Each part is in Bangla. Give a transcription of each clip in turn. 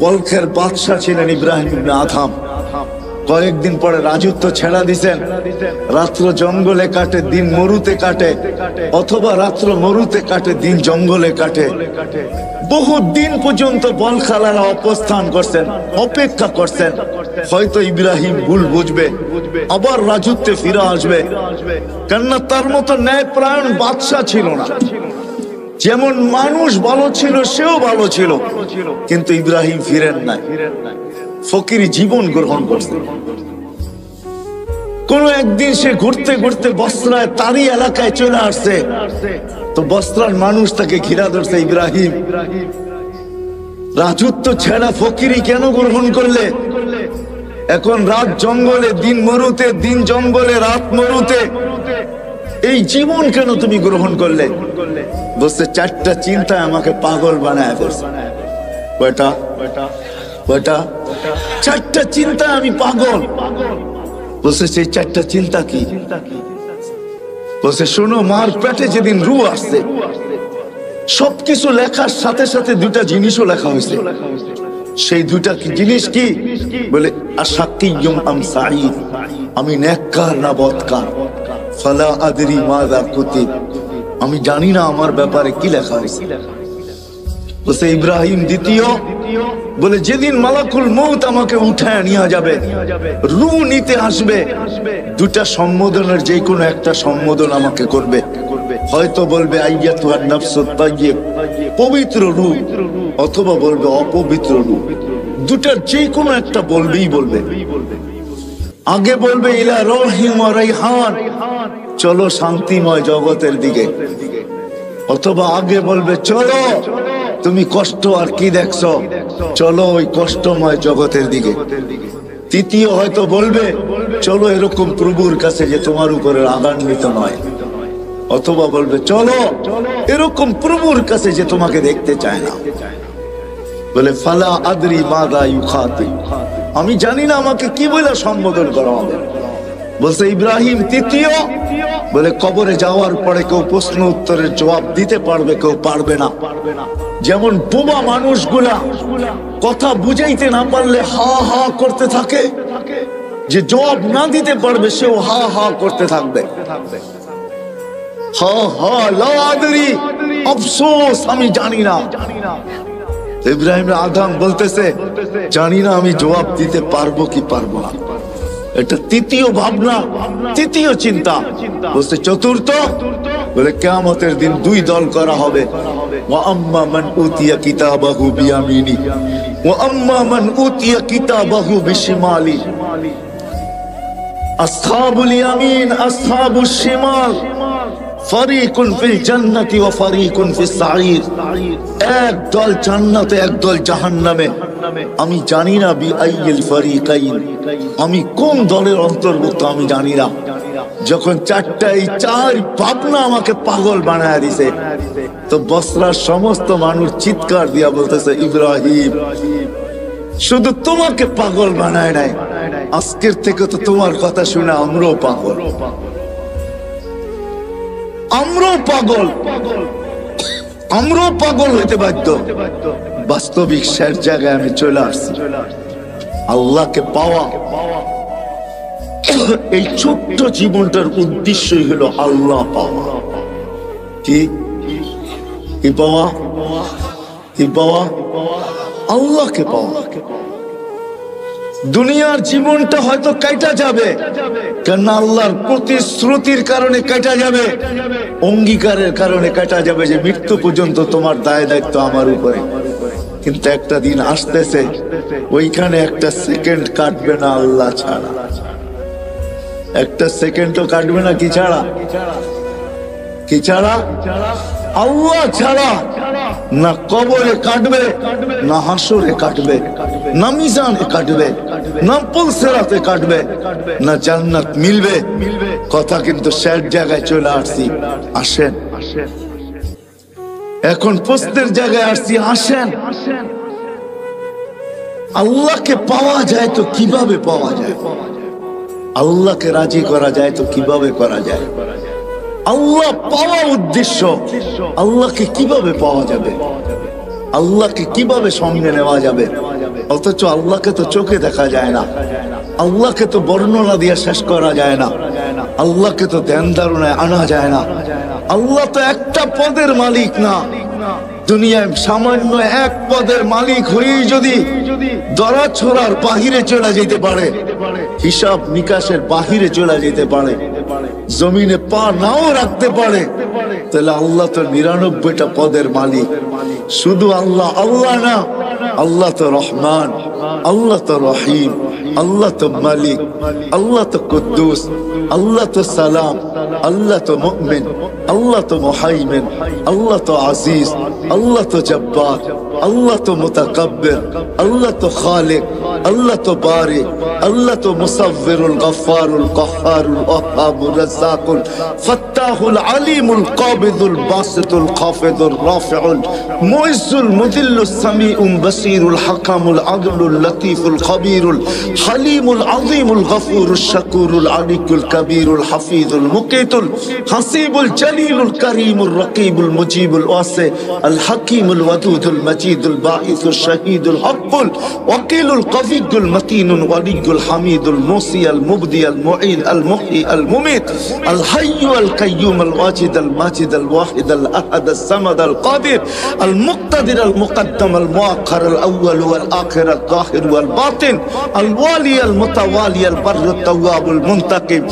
বলখের বাদশাহ ছিলেন ইব্রাহিম ইবনে আদহাম। কয়েকদিন পরে রাজত্ব ছেড়া দিছেন। রাত্র জঙ্গলে কাটে, দিন মরুতে কাটে, অথবা রাত্র মরুতে কাটে, দিন জঙ্গলে কাটে। বহু দিন পর্যন্ত বলখালারা অবস্থান করছেন, অপেক্ষা করছেন হয়তো ইব্রাহিম ভুল বুঝবে, আবার রাজত্বে ফিরে আসবে। কেননা তার মতো ন্যায়পরায়ণ বাদশাহ ছিল না। যেমন মানুষ ভালো ছিল, সেও ভালো ছিল, কিন্তু ইব্রাহিম ফিরেন নাই, ফকিরি জীবন গ্রহণ করছে। কোন একদিন সে ঘুরতে ঘুরতে বস্ত্রায় তারই এলাকায় চলে আসছে, তো বস্ত্রার মানুষ তাকে ঘিরা ধরছে, ইব্রাহিম রাজত্ব ছেড়া ফকিরি কেন গ্রহণ করলে? এখন রাত জঙ্গলে, দিন মরুতে, দিন জঙ্গলে, রাত মরুতে, এই জীবন কেন তুমি গ্রহণ করলে? বলছে চারটা চিন্তা আমাকে পাগল বানায় ফেলছে। কয়টা? কয়টা? চারটা চিন্তা আমি পাগল। বলছে সেই চারটা চিন্তা কি? বলছে শোনো, মার পেটে যেদিন রু আসছে, সবকিছু লেখার সাথে সাথে দুটা জিনিসও লেখা হয়েছে। সেই দুটা কি জিনিস? কি বলে? আশাকিয়ুম আম সাঈদ, আমি নেককার না বদকার। ফালা আদরি মাযা কুতিব, আমি জানি না আমার ব্যাপারে কি লেখা হয়েছে। বলছে ইব্রাহিম দ্বিতীয়, বলে যেদিন মালাকুল মউত আমাকে উঠায় নিয়ে যাবে, রু নিতে আসবে, দুটা সম্বোধনের যে কোনো একটা সম্বোধন আমাকে করবে। হয়তো বলবে আইয়াতুহান নাফসুত তাইয়্যিব, পবিত্র রু, অথবা বলবে অপবিত্র রু। দুটার যে কোনো একটা বলবেই বলবে। আগে বলবে ইলা রহিম ওয়া রাইহান, চলো শান্তিময় জগতের দিকে, অথবা আগে বলবে চলো তুমি কষ্ট আর কি দেখছো, চলো ওই কষ্টময় জগতের দিকে। তৃতীয় হয়তো বলবে চলো এরকম প্রভুর কাছে যে তোমার উপরে রাগান্বিত নয়, অথবা বলবে চলো এরকম প্রভুর কাছে যে তোমাকে দেখতে চায় না। বলে ফালা আদরি মাযা ইউখাতিব, আমি জানি না আমাকে কি বলে সম্বোধন করা হবে। বলছে ইব্রাহিম তৃতীয়, বলে কবরে যাওয়ার পরে কেউ প্রশ্ন উত্তরের জবাব দিতে পারবে, কেউ পারবে না। যেমন বোবা মানুষগুলা কথা বুঝাইতে না পারলে হা হা করতে থাকে, যে জবাব না দিতে পারবে সেও হা হা করতে থাকবে। হা হা লা আদরি, আফসোস আমি জানি না। ইব্রাহিম আদম বলতেছে জানি না আমি জবাব দিতে পারবো কি পারবো না। এটা তৃতীয় ভাবনা, তৃতীয় চিন্তা। বলছে চতুর্থ, বলে কিয়ামতের দিন দুই দল করা হবে। ওয়া আম্মা মান উতিয়া কিতাবাহু বিয়ামিনি ওয়া আম্মা মান উতিয়া কিতাবাহু বিশিমালি, আসহাবুল ইয়ামিন আসহাবুশ শিমাল, ফারিকুন ফিল জান্নাতি ওয়া ফারিকুন ফিস সাঈর। এক দল জান্নাতে, এক দল জাহান্নামে। আমি জানি না বিআইয়িল ফারিকাইন, আমি কোন দলের অন্তর্ভুক্ত আমি জানি না। যখন চারটা এই চার ভাবনা আমাকে পাগল বানায় দিছে, তো বসরার সমস্ত মানুষ চিৎকার দিয়া বলতেছে ইব্রাহিম শুধু তোমাকে পাগল বানায় নাই, আজকের থেকে তো তোমার কথা শুনে আমরাও পাগল, আমরাও পাগল, আমরাও পাগল হইতে বাধ্য। বাস্তবিক শেষ জায়গায় আমি চলে আসছি, আল্লাহকে পাওয়া। এই ছোট্ট জীবনটার উদ্দেশ্যই হলো আল্লাহ পাওয়া। কি কি পাওয়া? কি পাওয়া? আল্লাহকে পাওয়া। দুনিয়ার জীবনটা হয়তো কাটা যাবে, কেন আল্লাহর প্রতিশ্রুতির কারণে কাটা যাবে, অঙ্গীকারের কারণে কাটা যাবে যে মৃত্যু পর্যন্ত তোমার দায় দায়িত্ব আমার উপরে। কিন্তু একটা দিন আসতেছে, ওইখানে একটা সেকেন্ড কাটবে না আল্লাহ ছাড়া, একটা সেকেন্ডও কাটবে না। কি ছাড়া? কি ছাড়া? আল্লাহ ছাড়া। না কবরে কাটবে, না হাসরে কাটবে, না মিজানে কাটবে, না পুলসিরাতে কাটবে, না জান্নাত মিলবে। কথা কিন্তু শেষ জায়গায় চলে আসছি। আসেন, এখন প্রশ্নের জায়গায় আসছি। আসেন, আল্লাহকে পাওয়া যায় তো কিভাবে পাওয়া যায়? আল্লাহকে রাজি করা যায় তো কিভাবে করা যায়? আল্লাহ পাওয়া উদ্দেশ্য, আল্লাহকে কিভাবে পাওয়া যাবে? আল্লাহকে কিভাবে সঙ্গে নেওয়া যাবে? অথচ আল্লাহকে তো চোখে দেখা যায় না, আল্লাহকে তো বর্ণনা দিয়ে শেষ করা যায় না, আল্লাহকে তো ধ্যান ধারণায় আনা যায় না। আল্লাহ তো একটা পদের মালিক না, দুনিয়ায় সামান্য এক পদের মালিক হয়েই যদি দরা ছোড়ার বাহিরে চলে যেতে পারে, হিসাব নিকাশের বাহিরে চলে যেতে পারে, জমিনে পা নাও রাখতে পারে, তাহলে আল্লাহ তো ৯৯টা পদের মালিক। শুধু আল্লাহ আল্লাহ না, আল্লাহ তো রহমান, আল্লাহ তো রহিম, আল্লাহ তো মালিক, আল্লাহ তো কুদ্দুস, আল্লাহ তো সালাম, আল্লাহ তো মুমিন, আল্লাহ তো মুহাইমিন, আল্লাহ তো আজিজ, আল্লাহ তো জব্বার, আল্লাহ তো মুতাকাব্বির, আল্লাহ তো খালিক, আল্লাহ তো বারি, আল্লাহ তো মুসাব্বিরুল গফফারুল কাহ্হারুল ওয়াহ্হাবুর রাজ্জাকুল ফাত্তাহুল আলিমুল কাবিদুল বাসিতুল খাফিদুর রাফিউল মুইজ্জুল মুদিল্লুস সামিউল বাসীরুল হাকামুল আদলুল লতীফুল খবীরুল হালিমুল আযীমুল গফুরুশ শাকুরুল আলিকুল কবীরুল হাফিজুল মুকিতুল হাসিবুল জলিলুল করিমুর রকিবুল মুজিবুল ওয়াসি আল হাকিমুল ওয়াদুদুল মজিদুল বাঈসুশ শাহীদুল হক্কুল ওয়াকিলুল কবিয়ুল মতিনুল ওয়ালিয়ুল হামিদুল মুসি আল মুবদি আল মুঈদ আল মুহয়ি আল মুমীত আল হাইয়্যু আল কাইয়্যুম আল ওয়াজিদ আল মাজিদ আল ওয়াহিদ আল আহাদ আল সামাদ আল কাদির আল মুক্তাদির আল মুকদ্দম আল মুআক্খার আল আউয়াল ওয়াল আখির আল যাহির ওয়াল বাতিন আল ওয়ালি আল মুতাওয়ালি আল বারর আল তাওয়াব আল মুনতাকিম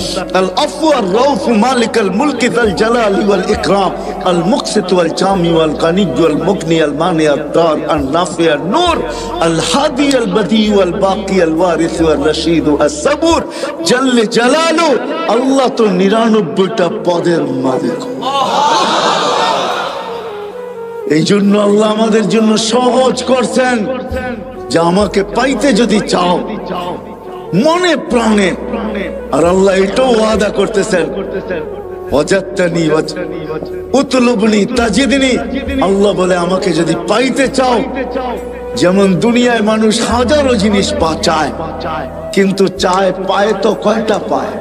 আল আফু আর রাউফ মালিক আল মুলক যাল জালালি ওয়াল ইকরাম আল মুকসিত ওয়াল জামি ওয়াল গানি ওয়াল মুগনি আল মানি আল দার আল নাফি আল নূর আল হাদি আল বদি ওয়াল বাকি আল ওয়ারিস ওয়াল রশিদ আল সাবুর জাল্লে জালালু। আল্লাহ তো ৯৯টা পদের মালিক। এই জন্য আল্লাহ আমাদের জন্য সহজ করছেন যে আমাকে পাইতে যদি চাও মনে প্রাণে, আর আল্লাহ এটাও ওয়াদা করতেছেন ওয়াজাদতানি উতলুবনি তাজিদনি। আল্লাহ বলে আমাকে যদি পাইতে চাও, যেমন দুনিয়ায় মানুষ হাজারো জিনিস চায়, কিন্তু চায় পায় তো কয়টা পায়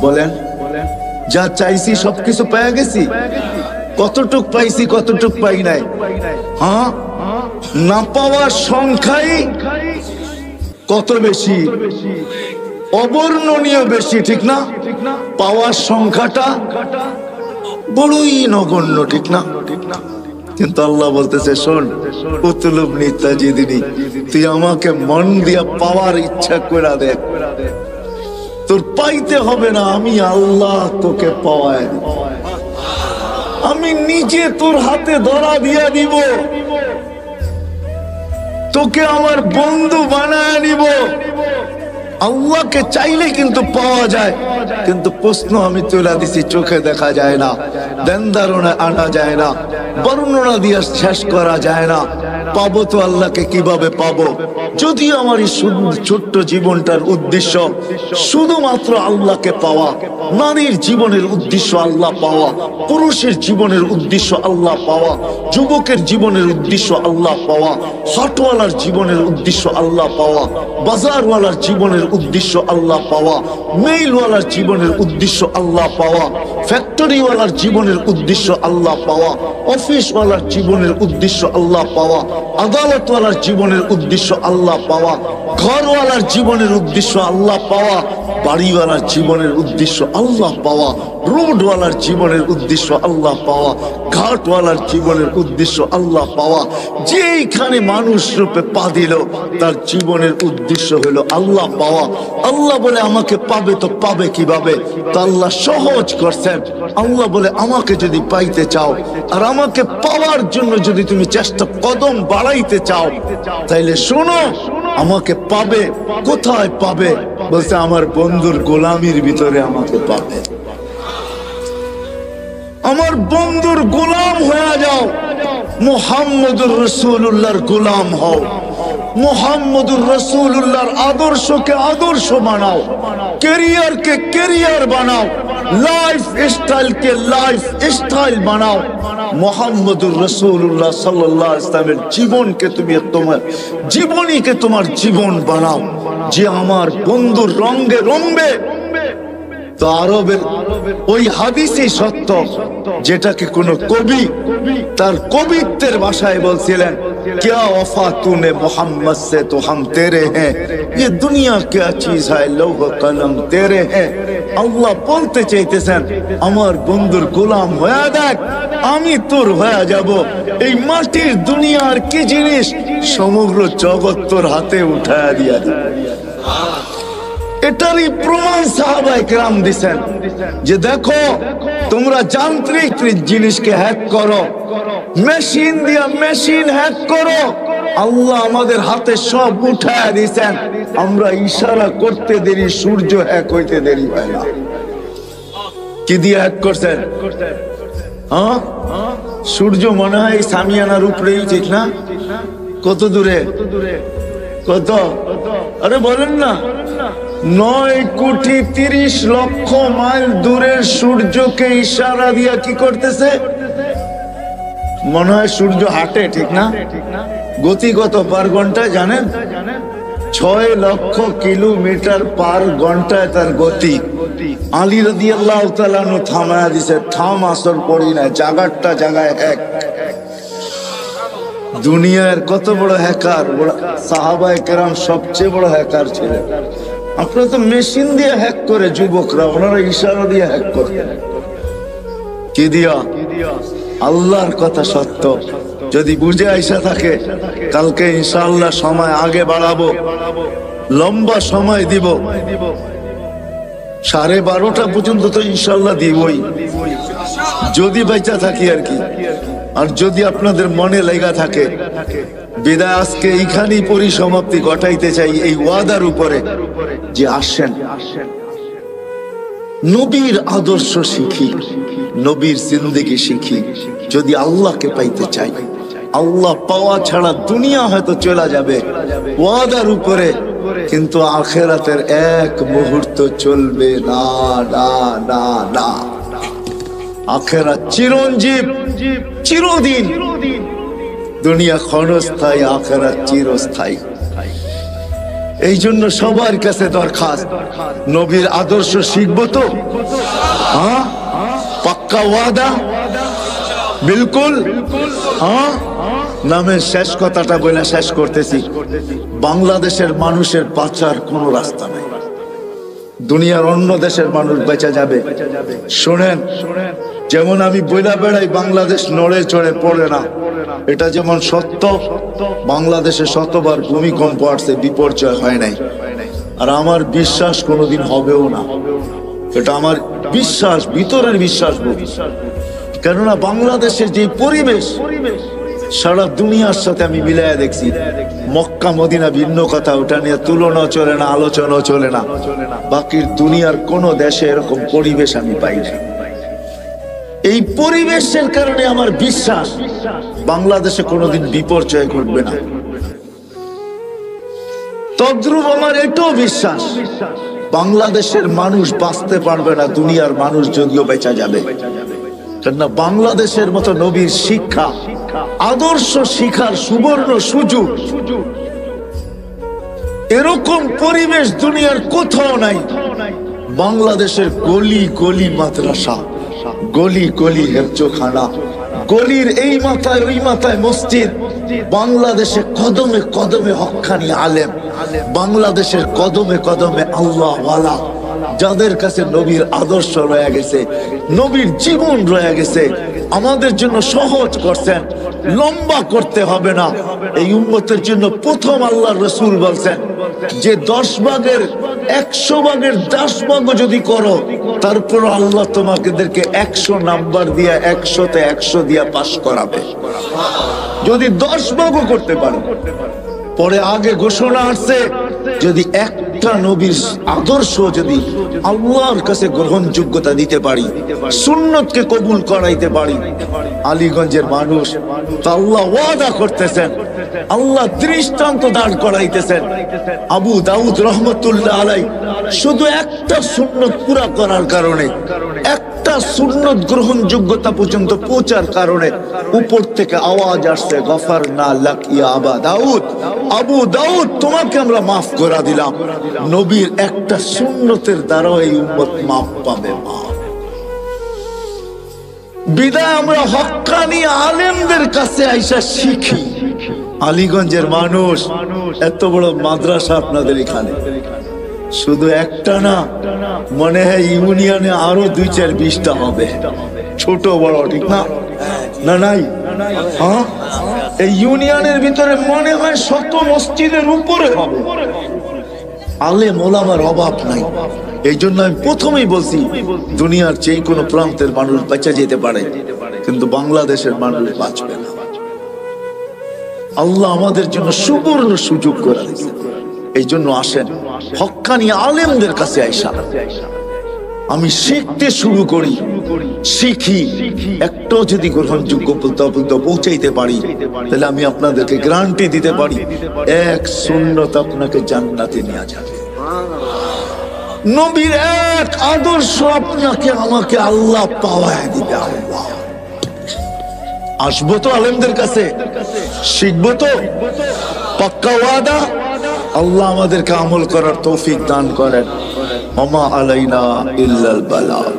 বলেন? যা চাইছি সবকিছু পেয়ে গেছি? কতটুক পাইছি কতটুক পাই নাই? হ্যাঁ, না পাওয়ার সংখ্যাই কত বেশি, অবর্ণনীয় বেশি, ঠিক না? পাওয়ার সংখ্যাটা বড়ই নগণ্য, ঠিক না? কিন্তু আল্লাহ বলতেছে শোন, উতলুবনি তাজিদনি, তুই আমাকে মন দিয়া পাওয়ার ইচ্ছা করে দেখ, তোর পাইতে হবে না, আমি আল্লাহ তোকে পাওয়ায়, আমি নিজে তোর হাতে ধরা দিয়া দিব, তোকে আমার বন্ধু বানায় নিব। আল্লাহকে চাইলে কিন্তু পাওয়া যায়, কিন্তু প্রশ্ন আমি তুলে দিছি, চোখে দেখা যায় না, ধ্যান ধারণায় আনা যায় না, বর্ণনা দিয়ে শেষ করা যায় না। পাবো তো আল্লাহকে কিভাবে পাবো? যদি আমার এই ছোট্ট জীবনটার উদ্দেশ্য শুধুমাত্র আল্লাহকে পাওয়া, নারীর জীবনের উদ্দেশ্য আল্লাহ পাওয়া, পুরুষের জীবনের উদ্দেশ্য আল্লাহ পাওয়া, যুবকের জীবনের উদ্দেশ্য আল্লাহ পাওয়া, হাটওয়ালার জীবনের উদ্দেশ্য আল্লাহ পাওয়া, বাজারওয়ালার জীবনের উদ্দেশ্য আল্লাহ পাওয়া, মেইলওয়ালার জীবনের উদ্দেশ্য আল্লাহ পাওয়া, ফ্যাক্টরিওয়ালার জীবনের উদ্দেশ্য আল্লাহ পাওয়া, অফিসওয়ালার জীবনের উদ্দেশ্য আল্লাহ পাওয়া, আদালতওয়ালার জীবনের উদ্দেশ্য আল্লাহ পাওয়া, ঘরওয়ালার জীবনের উদ্দেশ্য আল্লাহ পাওয়া, বাড়িওয়ালার জীবনের উদ্দেশ্য আল্লাহ পাওয়া, রোডওয়ালার জীবনের উদ্দেশ্য আল্লাহ পাওয়া, ঘাটওয়ালার জীবনের উদ্দেশ্য আল্লাহ পাওয়া। যেইখানে মানুষ রূপে পা দিল তার জীবনের উদ্দেশ্য হলো আল্লাহ পাওয়া। আল্লাহ বলে আমাকে পাবে তো পাবে কিভাবে? তা আল্লাহ সহজ করছেন। আল্লাহ বলে আমাকে যদি পাইতে চাও আর আমাকে পাওয়ার জন্য যদি তুমি চেষ্টা কদম বাড়াইতে চাও, তাইলে শোনো, আমাকে পাবে। কোথায় পাবে? বলছে আমার বন্ধুর গোলামির ভিতরে আমাকে পাবে। আমার বন্ধুর গোলাম হয়ে যাও, মুহাম্মদুর রাসূলুল্লাহর গোলাম হও, মুহাম্মদুর রাসূলুল্লাহর আদর্শকে আদর্শ বানাও, ক্যারিয়ারকে ক্যারিয়ার বানাও, লাইফ স্টাইলকে লাইফ স্টাইল বানাও। মুহাম্মদুর রাসূলুল্লাহ সাল্লাল্লাহু আলাইহি ওয়াসাল্লামের জীবনকে তুমি তোমার জীবনীকে তোমার জীবন বানাও। যে আমার বন্ধুর রঙে রঙবে, তো আরবের ওই হাদিসই সত্য, যেটাকে কোন কবি তার কবিত্বের ভাষায় বলছিলেন क्या वफा तूने मोहम्मद से तो हम तेरे हैं, ये दुनिया क्या चीज है, लौह कलम तेरे हैं। আল্লাহ বলতে চাইতেছেন আমার বন্ধুর গোলাম হয়ে দেখ, আমি তোর হয়ে যাব। এই মাটির দুনিয়ার কি জিনিস, সমগ্র জগৎ তোর হাতে উঠায়া দিয়া দিবে। এটারই প্রমাণ সাহাবায়ে কেরাম দিছেন যে দেখো তোমরা যান্ত্রিক জিনিসকে হ্যাক করো, মেশিন দিয়া মেশিন হ্যাক করো, আল্লাহ আমাদের হাতে সব উঠায়া দিছেন। আমরা ইশারা করতে দেরি, সূর্য হ্যাক হইতে দেরি হয় না। কি দিয়ে হ্যাক করছেন? হ্যাঁ, সূর্য মনে হয় সামিয়ানার উপরেই, ঠিক না? কত দূরে? কত? আরে বলেন না, 9,30,00,000 মাইল দূরের সূর্যকে ইশারা দিয়া কি করতেছে? মনে হয় সূর্য হাঁটে, ঠিক না? গতি কত পার ঘন্টায় জানেন? 6 লক্ষ কিলোমিটার পার ঘন্টায় তার গতি। আলী রাদিয়াল্লাহু তাআলা আনহু থামায়া দিছে, থাম, আসর পড়ি না, জাগারটা জাগায় এক। দুনিয়ার কত বড় হ্যাকার, সাহাবায়ে কেরাম সবচেয়ে বড় হ্যাকার ছিলেন। আপনারা তো মেশিন দিয়ে হ্যাক করে, যুবকরা ওনারা ইশারা দিয়ে হ্যাক করে। কি দিয়া? আল্লাহর কথা সত্য। যদি বুঝে আইসা থাকে কালকে ইনশাআল্লাহ সময় আগে বাড়াবো, লম্বা সময় দিব, 12:30 পর্যন্ত তো ইনশাআল্লাহ দিবই, যদি বেঁচে থাকি আর কি। আর যদি আপনাদের মনে লেগা থাকে, বিদায় আজকে এইখানেই পরিসমাপ্তি ঘটাইতে চাই এই ওয়াদার উপরে যে আসেন নবীর আদর্শ শিখি, নবীর জিন্দেগি শিখি। যদি আল্লাহকে পাইতে চাই, আল্লাহ পাওয়া ছাড়া দুনিয়া হয়তো চলে যাবে ওয়াদার উপরে, কিন্তু আখিরাতের এক মুহূর্ত চলবে না, না, না, না। আখিরাত চিরঞ্জীব, চিরদিন। দুনিয়া ক্ষণস্থায়ী, আখিরাত চিরস্থায়ী। এই জন্য সবার কাছে দরখাস্ত, নবীর আদর্শ শিখবো তো? হ্যাঁ, পাক্কা ওয়াদা? বিলকুল। হ্যাঁ, নামের শেষ কথাটা বলে শেষ করতেছি। বাংলাদেশের মানুষের বাঁচার কোনো রাস্তা নাই, দুনিয়ার অন্য দেশের মানুষ বেঁচে যাবে। শোনেন, যেমন আমি বইলা বেড়াই বাংলাদেশ নড়ে চড়ে পড়ে না, এটা যেমন সত্য, বাংলাদেশে শতবার ভূমিকম্প আসছে, বিপর্যয় হয় নাই। আর আমার বিশ্বাস কোনোদিন হবেও না, এটা আমার বিশ্বাস, ভিতরের বিশ্বাস। কেননা বাংলাদেশের যে পরিবেশ সারা দুনিয়ার সাথে আমি মিলাইয়া দেখছি। মক্কা মদিনা ভিন্ন কথা, ওটা নিয়ে তুলনা চলে না, আলোচনা চলে না। বাকির দুনিয়ার কোন দেশে এরকম পরিবেশ আমি পাই না। এই পরিবেশের কারণে আমার বিশ্বাস বাংলাদেশে কোনোদিন বিপর্যয় ঘটবে না। তদ্রূপ আমার এটাও বিশ্বাস বাংলাদেশের মানুষ বাঁচতে পারবে না, দুনিয়ার মানুষ যদিও বেঁচে যাবে। কেননা বাংলাদেশের মতো নবীর শিক্ষা, আদর্শ শিখার সুবর্ণ সুযোগ, এরকম পরিবেশ দুনিয়ার কোথাও নাই। বাংলাদেশের গলি গলি মাদ্রাসা, গলি গলি হেফজোখানা, গলির এই মাথায় ওই মাথায় মসজিদ। বাংলাদেশে কদমে কদমে হক্কানি আলেম, বাংলাদেশের কদমে কদমে আল্লাহ ওয়ালা, যাদের কাছে নবীর আদর্শ রয়ে গেছে, নবীর জীবন রয়ে গেছে। আমাদের জন্য সহজ করছেন, লম্বা করতে হবে না। এই উম্মতের জন্য প্রথম আল্লাহর রাসূল বলছেন যে 10 ভাগের 100 ভাগের 10 ভাগও যদি করো, তারপর আল্লাহ তোমাদেরকে 100 নাম্বার দিয়া 100তে 100 দিয়া পাস করাবে, যদি 10 ভাগও করতে পারো। পরে আগে ঘোষণা আসছে, যদি একটা নবীর আদর্শ যদি আল্লাহর কাছে গ্রহণযোগ্যতা দিতে পারি, সুন্নতকে কবুল করাইতে পারি, আলীগঞ্জের মানুষ তো আল্লাহ ওয়াদা করতেছেন, আল্লাহ দৃষ্টান্ত দাঁড় করাইতেছেন। আবু দাউদ রহমতুল্লাহ আলাইহি শুধু একটা সুন্নত পুরা করার কারণে, একটা সুন্নত গ্রহণযোগ্যতা পর্যন্ত পৌঁছার কারণে উপর থেকে আওয়াজ আসছে, গফারনা লাক ইয়া আবা দাউদ, আবু দাউদ তোমাকে আমরা মাফ করে দিলাম। নবীর একটা সুন্নতের দ্বারা এই উম্মত মাফ পাবে। বিদায় আমরা হক্কানি আলেমদের কাছে আইসা শিখি, আলীগঞ্জের মানুষ, এত বড় মাদ্রাসা আপনাদের এখানে, শুধু একটা না, মনে হয় ইউনিয়নে আরো 2-4-20টা হবে, ছোট বড়, ঠিক না? না নাই? হ্যাঁ, এই ইউনিয়নের ভিতরে মনে হয় 100 মসজিদের উপরে হবে। আলেম ওলামার অভাব নাই। এই জন্য আমি প্রথমেই বলছি, দুনিয়ার যে কোনো প্রান্তের মানুষ বেঁচে যেতে পারে, কিন্তু বাংলাদেশের মানুষ বাঁচবে না। আল্লাহ আমাদের জন্য সুবর্ণ সুযোগ করে দিয়েছে। এই জন্য আসেন, হক্কানি আলেমদের কাছে আইসা আমি শিখতে শুরু করি, শিখি। একটাও যদি গ্রহণযোগ্য পৌঁছাইতে পারি, তাহলে আমি আপনাদেরকে গ্যারান্টি দিতে পারি, এক সুন্নত আপনাকে জান্নাতে নিয়ে যাবে। নবীর এক আদর্শ আপনাকে আমাকে আল্লাহ পাওয়ায় দিবে। আল্লাহ, আসবো তো আলেমদের কাছে, শিখবো তো, পাক্কা ওয়াদা। আল্লাহ আমাদেরকে আমল করার তৌফিক দান করেন। ওমা আলাইনা ইল্লাল বালাগ।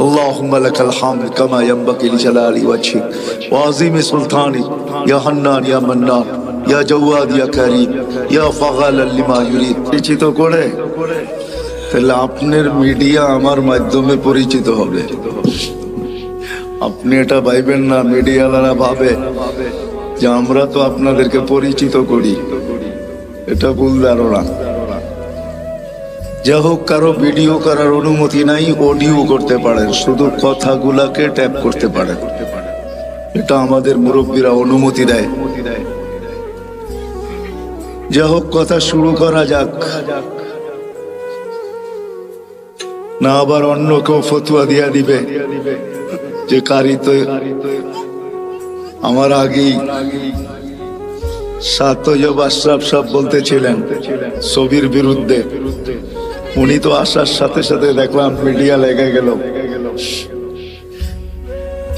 اللهم لك الحمد كما ينبغي لجلال وجهك وعظيم سلطانك يا حنان يا منان يا جواد يا كريم يا فعال لما يريد। পরিচিত করে তাহলে আপনার মিডিয়া আমার মাধ্যমে পরিচিত হবে। আপনি এটা ভাইবেন না, মিডিয়ালারা ভাবে যে আমরা তো আপনাদেরকে পরিচিত করি, এটা ভুল ধারণা। যা হোক, কারো ভিডিও করার অনুমতি নাই, অডিও করতে পারেন, শুধু কথাগুলাকে ট্যাপ করতে পারেন, এটা আমাদের মুরব্বীরা অনুমতি দেয়। যা হোক, কথা শুরু করা যাক, না আবার অন্য কেউ ফতুয়া দিয়া দিবে যে কারি তো আমার আগেই সাতজব আশরাফ সাহেব বলতেছিলেন ছবির বিরুদ্ধে। উনি তো আসার সাথে সাথে দেখলাম মিডিয়া লেগে গেল।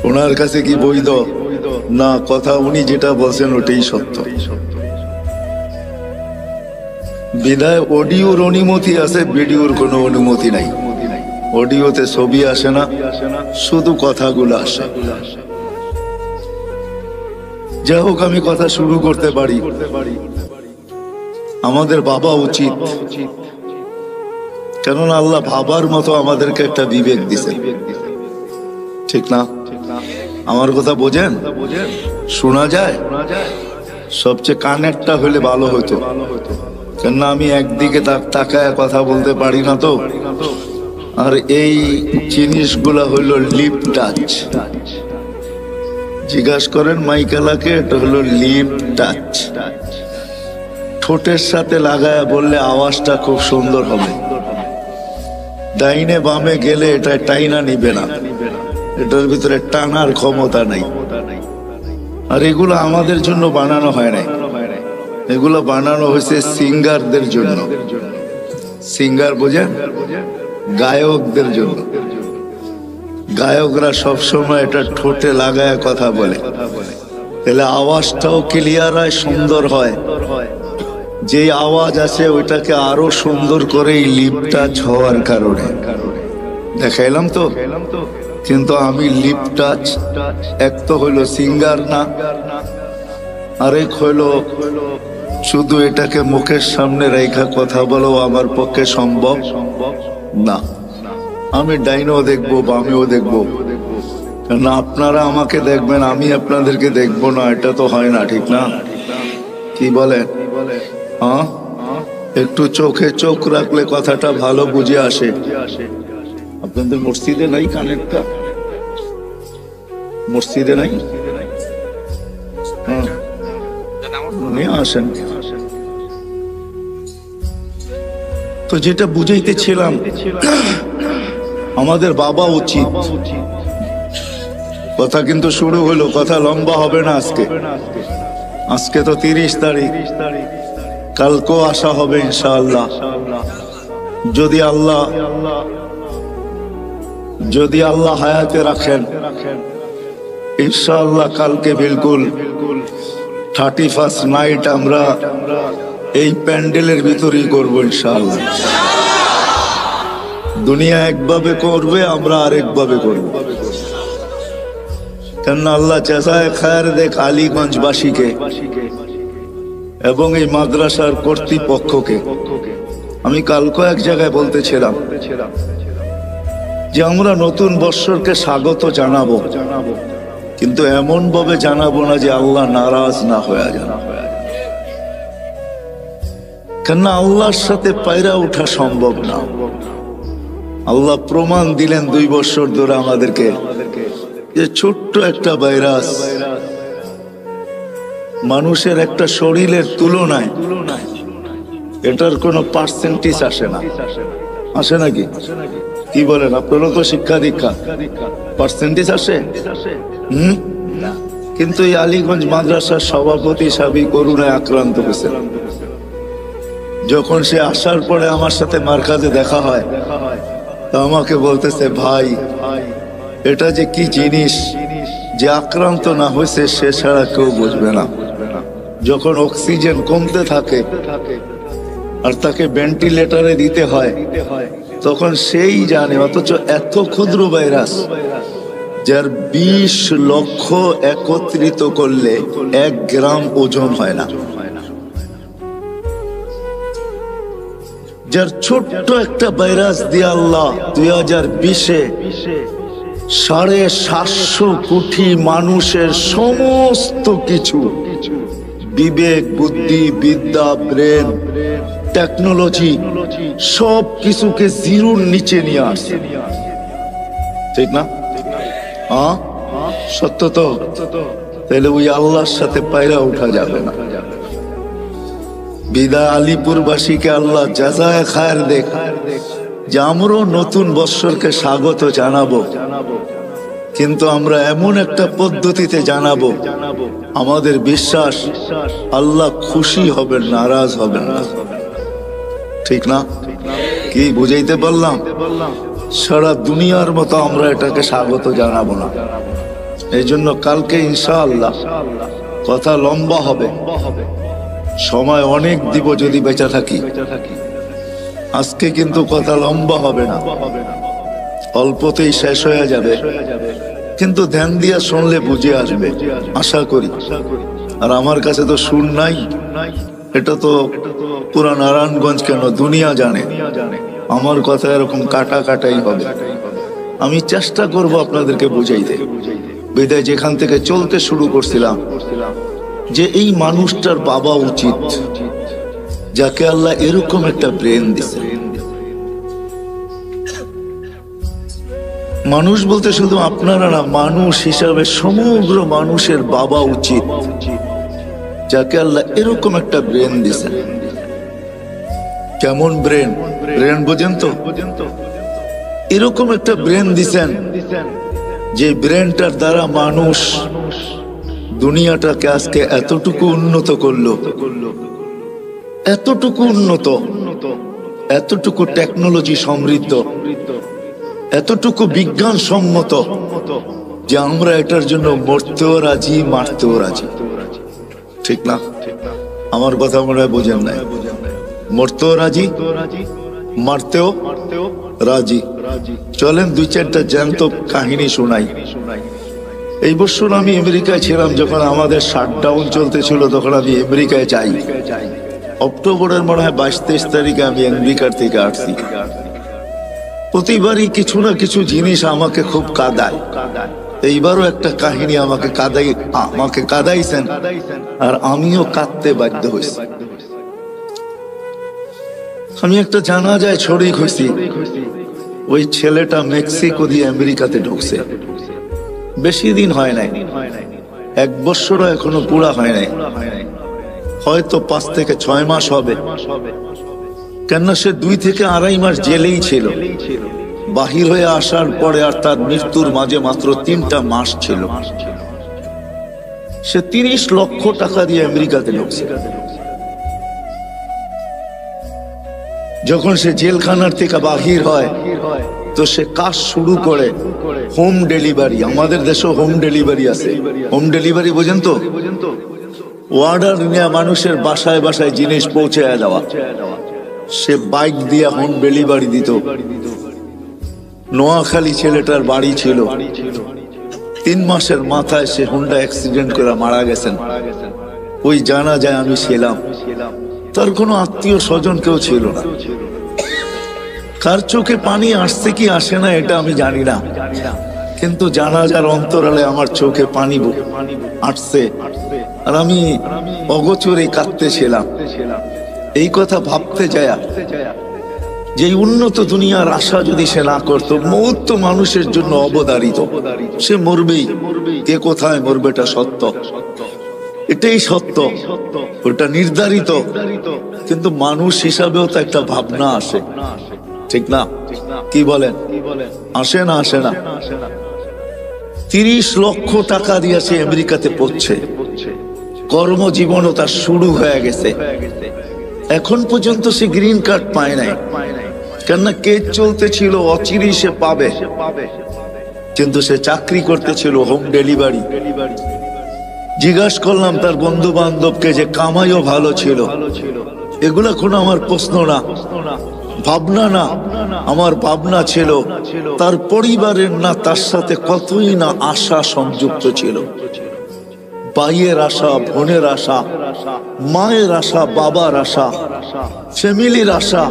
ওনার কাছে কি বৈধ না কথা? উনি যেটা বলছেন ওটাই সত্য। বিদায় অডিওর অনুমতি আছে, ভিডিওর কোনো অনুমতি নাই। অডিওতে ছবি আসে না, শুধু কথাগুলো আসে। যাই হোক, আমি কথা শুরু করতে পারি। আমাদের ভাবা উচিত, কেননা আল্লাহ ভাবার মতো আমাদেরকে একটা বিবেক দিছে, ঠিক না? আমার কথা বোঝেন? শোনা যায়? সবচেয়ে কানেরটা হলে ভালো হতো, কেননা আমি একদিকে তাকায় কথা বলতে পারি না তো। আর এই জিনিসগুলা হইল লিপ টাচ। জিজ্ঞাসা করেন মাইকেলাকে, এটা হলো লিপ টাচ। ঠোঁটের সাথে লাগায় বললে আওয়াজটা খুব সুন্দর হবে। ডাইনে বামে গেলে এটা টাইনা নিবে না, এটার ভিতরে টানার ক্ষমতা নাই। আর এগুলো আমাদের জন্য বানানো হয় নাই, এগুলো বানানো হয়েছে সিঙ্গারদের জন্য। সিঙ্গার বোঝেন? গায়কদের জন্য। গায়করা সবসময় এটা ঠোঁটে লাগায় কথা বলে, তাহলে আওয়াজটাও ক্লিয়ার হয়, সুন্দর হয়। যে আওয়াজ আছে ওইটাকে আরো সুন্দর করে লিপ টাচ হওয়ার কারণে দেখাইলাম তো। কিন্তু আমি লিপ টাচ এক তো হইলো সিঙ্গার না, আরেক হইলো শুধু এটাকে মুখের সামনে রেখা কথা বলো আমার পক্ষে সম্ভব না। আমি ডাইনও দেখবো, বামেও দেখবো, না আপনারা আমাকে দেখবেন, আমি আপনাদেরকে দেখবো না, এটা তো হয় না, ঠিক না? কি বলেন? হ্যাঁ, একটু চোখে চোখ রাখলে কথাটা ভালো বুঝে আসে। আপনাদের মসজিদে নাই কানেরটা? মসজিদে নাই? হ্যাঁ, নিয়ে আসেন। তো যেটা বুঝাইতেছিলাম, আমাদের বাবা উচিত। কথা কিন্তু শুরু হলো, কথা লম্বা হবে না আজকে। আজকে তো 30 তারিখ, কালকেও আসা হবে ইনশাআল্লাহ। যদি আল্লাহ হায়াতে রাখেন, ইনশাআল্লাহ কালকে বিলকুল 31st নাইট আমরা এই প্যান্ডেলের ভিতরেই করবো ইনশাআল্লাহ। দুনিয়া একভাবে করবে, আমরা আরেকভাবে করব। কেননা আল্লাহ জাযায়ে খায়ের দেখ আলীগঞ্জবাসীকে এবং এই মাদ্রাসার কর্তৃপক্ষকে। আমি কালকে এক জায়গায় বলতেছিলাম যে আমরা নতুন বৎসরকে স্বাগত জানাবো, কিন্তু এমন ভাবে জানাবো না যে আল্লাহ নারাজ না হয়ে যান। কেননা আল্লাহর সাথে পায়রা ওঠা সম্ভব না। আল্লাহ প্রমাণ দিলেন 2 বছর ধরে আমাদেরকে যে ছোট্ট একটা ভাইরাস মানুষের একটা শরীরের তুলনায় এটার কোনো পার্সেন্টেজ আসে না। আসে নাকি? কি বলেন আপনারা? তো শিক্ষা দীক্ষা পার্সেন্টেজ আসে? কিন্তু এই আলীগঞ্জ মাদ্রাসার সভাপতি সাবি করুণায় আক্রান্ত হয়েছে। যখন সে আসার পরে আমার সাথে মার্কাজে দেখা হয়, তো আমাকে বলতেছে, ভাই এটা যে কি জিনিস, যে আক্রান্ত না হয়েছে সে ছাড়া কেউ বুঝবে না। যখন অক্সিজেন কমতে থাকে আর তাকে ভেন্টিলেটরে দিতে হয়, তখন সেই জানে। অথচ এত ক্ষুদ্র ভাইরাস যার 20 লক্ষ একত্রিত করলে 1 গ্রাম ওজন হয় না, যার ছোট্ট একটা ভাইরাস দিয়ে আল্লাহ 2020-এ 750 কোটি মানুষের সমস্ত কিছু, বিবেক, বুদ্ধি, বিদ্যা, ব্রেন, টেকনোলজি, সব কিছুকে জিরোর নিচে নিয়ে আসছে। ঠিক না? সত্য তো? তাহলে ওই আল্লাহর সাথে পায়রা উঠা যাবে না। বিদায় আলিপুরবাসীকে আল্লাহ জাযায়ে খায়ের দেখ যে আমরাও নতুন বৎসরকে স্বাগত জানাবো, কিন্তু আমরা এমন একটা পদ্ধতিতে জানাবো আমাদের বিশ্বাস আল্লাহ খুশি হবেন, নারাজ হবেন না। ঠিক না? কি বুঝাইতে পারলাম? সারা দুনিয়ার মতো আমরা এটাকে স্বাগত জানাবো না। এই জন্য কালকে ইনশাআল্লাহ কথা লম্বা হবে, সময় অনেক দিব যদি বেঁচে থাকি। আজকে কিন্তু কথা লম্বা হবে না, অল্পতেই শেষ হয়ে যাবে, কিন্তু ধ্যান দিয়া শুনলে বুঝে আসবে আশা করি। আর আমার কাছে তো সুর নাই, এটা তো পুরা নারায়ণগঞ্জ কেন দুনিয়া জানে আমার কথা এরকম কাটা কাটাই হবে। আমি চেষ্টা করব আপনাদেরকে বুঝাইতে। বিদায় যেখান থেকে চলতে শুরু করছিলাম যে এই মানুষটার বাবা উচিত যাকে আল্লাহ এরকম একটা ব্রেন দিছে। মানুষ বলতে শুধু আপনারা না, মানুষ হিসাবে সমগ্র মানুষের বাবা উচিত যাকে আল্লাহ এরকম একটা ব্রেন দিছে। কেমন ব্রেন? ব্রেন বোঝেন তো? এরকম একটা ব্রেন দিছেন যে ব্রেনটার দ্বারা মানুষ দুনিয়াটাকে আজকে এতটুকু উন্নত করলো, এতটুকু উন্নত, এতটুকু টেকনোলজি সমৃদ্ধ, এতটুকু বিজ্ঞান সম্মত যে আমরা এটার জন্য মরতেও রাজি, মারতেও রাজি। ঠিক না? আমার কথা মনে হয় বোঝেন নাই। মরতেও রাজি, মারতেও রাজি। চলেন 2-4টা জ্যান্ত কাহিনী শোনাই। এই বছর আমি আমেরিকায় ছিলাম, যখন আমাদের শাটডাউন চলতেছিল তখন আমি আমেরিকায় যাই। অক্টোবরের মনে হয় 22-23 তারিখে আমি আমেরিকার থেকে আসছি। প্রতিবারই কিছু না কিছু জিনিস আমাকে খুব কাঁদায়। এইবারও একটা কাহিনী আমাকে কাঁদাইছেন, আর আমিও কাঁদতে বাধ্য হয়েছি। আমি একটা জানাজায় শরীক হয়েছি। ওই ছেলেটা মেক্সিকো দিয়ে আমেরিকাতে ঢুকছে, বেশি দিন হয় নাই, 1 বছরও এখনো পুরা হয় নাই, হয়তো 5 থেকে 6 মাস হবে। কেননা সে 2 থেকে 2.5 মাস জেলেই ছিল। বাহির হয়ে আসার পরে আর তার মৃত্যুর মাঝে মাত্র 3টা মাস ছিল। সে 30 লক্ষ টাকা দিয়ে আমেরিকাতে ঢুকছে। যখন সে জেলখানার থেকে বাহির হয় তো সে কাজ শুরু করে হোম ডেলিভারি। আমাদের দেশে হোম ডেলিভারি আছে। হোম ডেলিভারি বোঝেন তো? অর্ডার নিয়ে মানুষের বাসায় বাসায় জিনিস পৌঁছে দেওয়া। সে বাইক দিয়ে হোম ডেলিভারি দিত। নোয়াখালী ছেলেটার বাড়ি ছিল, 3 মাসের মাথায় সে হুন্ডা অ্যাক্সিডেন্ট করে মারা গেছেন। ওই জানাজায় আমি ছিলাম। তার কোনো আত্মীয় স্বজন কেউ ছিল না। কার চোখে পানি আসছে কি আসে না এটা আমি জানি না, কিন্তু জানাজার অন্তরালে আমার চোখে পানি আসছে, আর আমি অগোচরে কাঁদতেছিলাম। এই কথা ভাবতে যায় যে উন্নত দুনিয়ার আশা যদি সে না করতো, মৌত তো মানুষের জন্য অবধারিত, সে মরবেই। কে কোথায় মরবে এটা সত্য, এটাই সত্য, ওটা নির্ধারিত। কিন্তু মানুষ হিসাবেও তো একটা ভাবনা আসে, ঠিক না? কি বলেন? আসে না? আসে না? 30 লক্ষ টাকা দিয়ে সে আমেরিকাতে পড়ছে, কর্মজীবনও তার শুরু হয়ে গেছে। এখন পর্যন্ত সে গ্রিন কার্ড পায় নাই, কেননা কেস চলতেছিল, অচিরেই সে পাবে। কিন্তু সে চাকরি করতেছিল হোম ডেলিভারি। জিজ্ঞাসা করলাম তার বন্ধু বান্ধবকে যে কামাইও ভালো ছিল। এগুলা কোনো আমার প্রশ্ন না, ভাবনা না। আমার ভাবনা ছিল তার পরিবারের না তার সাথে কতই না আশা সংযুক্ত ছিল। ভাইয়ের আশা, বোনের আশা, মায়ের আশা, বাবার আশা, ফ্যামিলির আশা,